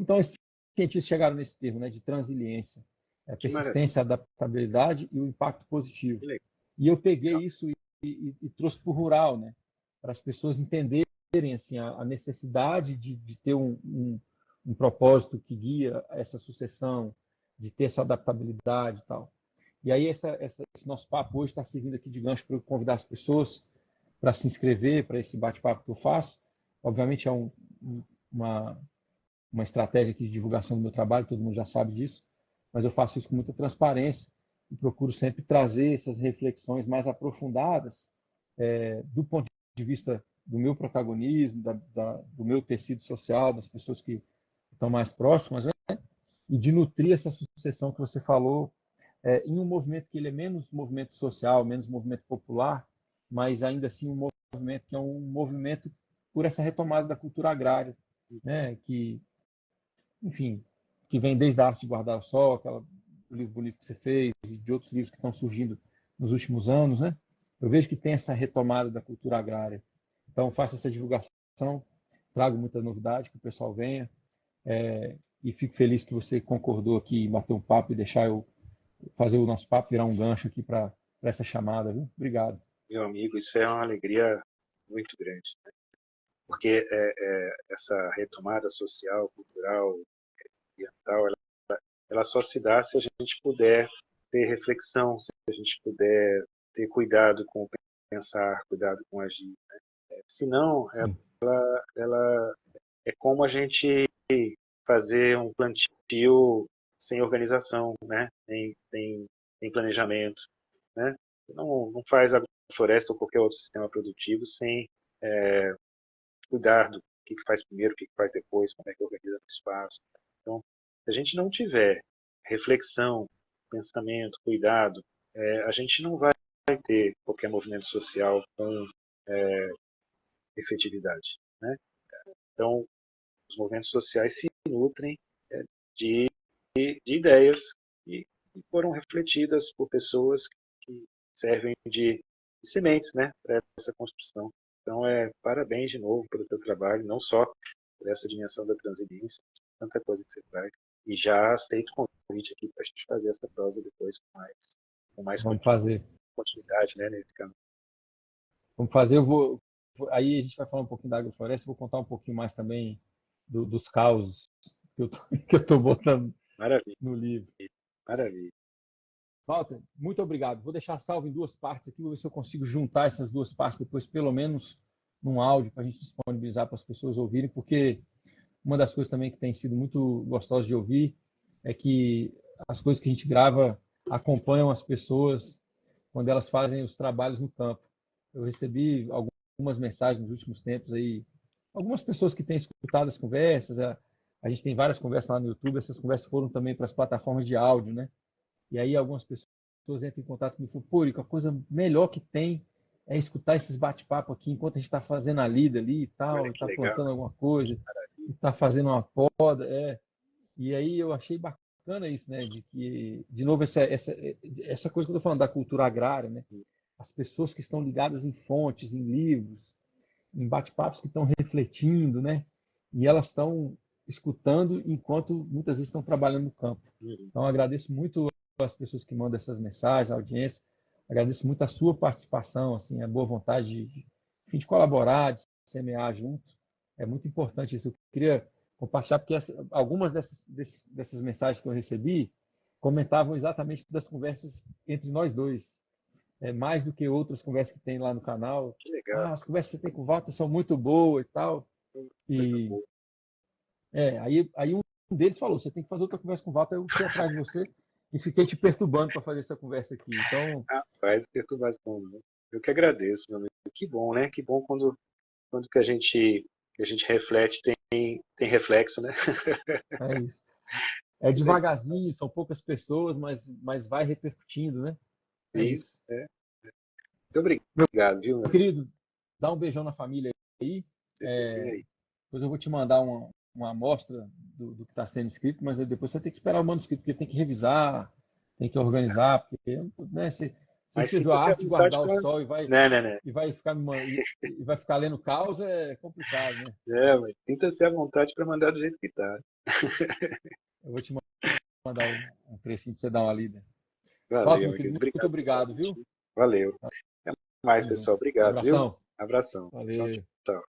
Então, esses cientistas chegaram nesse termo, né, de transiliência, a Que maravilha. persistência, a adaptabilidade e o impacto positivo. Que legal. E eu peguei isso e trouxe para o rural, né, para as pessoas entenderem assim, a necessidade de ter um propósito que guia essa sucessão, de ter essa adaptabilidade e tal. E aí esse nosso papo hoje está servindo aqui de gancho para eu convidar as pessoas para se inscrever para esse bate-papo que eu faço. Obviamente é uma estratégia aqui de divulgação do meu trabalho, todo mundo já sabe disso, mas eu faço isso com muita transparência e procuro sempre trazer essas reflexões mais aprofundadas do ponto de vista do meu protagonismo, do meu tecido social, das pessoas que estão mais próximas, né? E de nutrir essa sucessão que você falou em um movimento que ele é menos movimento social, menos movimento popular, mas ainda assim um movimento que é um movimento por essa retomada da cultura agrária, né? Que, enfim, que vem desde a arte de guardar o sol, o livro bonito que você fez, e de outros livros que estão surgindo nos últimos anos, né? Eu vejo que tem essa retomada da cultura agrária. Então, faço essa divulgação, trago muita novidade, que o pessoal venha, e fico feliz que você concordou aqui em bater um papo e deixar eu fazer o nosso papo virar um gancho aqui para essa chamada, viu? Obrigado. Meu amigo, isso é uma alegria muito grande, né? Porque essa retomada social, cultural, ambiental, ela só se dá se a gente puder ter reflexão, se a gente puder ter cuidado com o pensar, cuidado com agir, né? Senão, ela é como a gente fazer um plantio sem organização, né? Sem planejamento, né? Não faz agrofloresta ou qualquer outro sistema produtivo sem cuidar do que faz primeiro, o que faz depois, como é que organiza o espaço. Então, se a gente não tiver reflexão, pensamento, cuidado, a gente não vai ter qualquer movimento social com efetividade, né? Então, os movimentos sociais se nutrem de ideias que foram refletidas por pessoas que servem de sementes, né, para essa construção. Então, parabéns de novo pelo teu trabalho, não só por essa dimensão da transiliência, tanta coisa que você traz. E já aceito o convite aqui para a gente fazer essa prosa depois com mais Vamos fazer. continuidade, né, nesse caminho. Vamos fazer, aí a gente vai falar um pouquinho da agrofloresta, vou contar um pouquinho mais também dos causos que eu estou botando Maravilha, no livro. maravilha. Walter, muito obrigado. Vou deixar salvo em duas partes aqui, vou ver se eu consigo juntar essas duas partes depois, pelo menos num áudio, para a gente disponibilizar para as pessoas ouvirem, porque uma das coisas também que tem sido muito gostosa de ouvir é que as coisas que a gente grava acompanham as pessoas quando elas fazem os trabalhos no campo. Eu recebi algumas mensagens nos últimos tempos aí, algumas pessoas que têm escutado as conversas, a gente tem várias conversas lá no YouTube, essas conversas foram também para as plataformas de áudio, né? E aí algumas pessoas entram em contato comigo e falam, pô, a coisa melhor que tem é escutar esses bate-papo aqui enquanto a gente está fazendo a lida ali e tal, está plantando alguma coisa, está fazendo uma poda, E aí eu achei bacana isso, né? De que, de novo, essa coisa que eu estou falando da cultura agrária, né? As pessoas que estão ligadas em fontes, em livros, em bate-papos que estão refletindo, né? E elas estão escutando enquanto muitas vezes estão trabalhando no campo. Então, agradeço muito as pessoas que mandam essas mensagens, a audiência. Agradeço muito a sua participação, assim, a boa vontade de colaborar, de semear junto. É muito importante isso. Eu queria compartilhar, porque algumas dessas mensagens que eu recebi comentavam exatamente das conversas entre nós dois. mais do que outras conversas que tem lá no canal. Que legal. As conversas que você tem com o Walter são muito boas e tal. Coisa E boa. aí um deles falou, você tem que fazer outra conversa com o Walter. Eu fui atrás de você e fiquei te perturbando para fazer essa conversa aqui. Então, Rapaz, perturbação, né? Eu que agradeço, meu amigo. Que bom, né? Que bom quando que a gente reflete, tem reflexo, né? é isso. É Que legal. devagarzinho, são poucas pessoas, mas vai repercutindo, né? É Isso, isso. muito Meu obrigado, viu, meu amigo? querido, dá um beijão na família aí. Você também É, aí. depois eu vou te mandar uma amostra do que está sendo escrito, mas depois você vai ter que esperar o manuscrito, porque tem que revisar, tem que organizar, porque né, você Mas escreveu a sinta-se à arte de vontade guardar o para. sol Não, não, não. e vai ficar lendo causa, é complicado, né? Mas sinta-se à vontade para mandar do jeito que tá. Eu vou te mandar um trechinho para você dar uma lida. Walter, Valeu, meu meu querido, querido. muito Obrigado pelo obrigado, viu? convite. Valeu. Até mais, Tamo pessoal. junto. Obrigado, viu? Abração. Abração. Tchau, Valeu. tchau.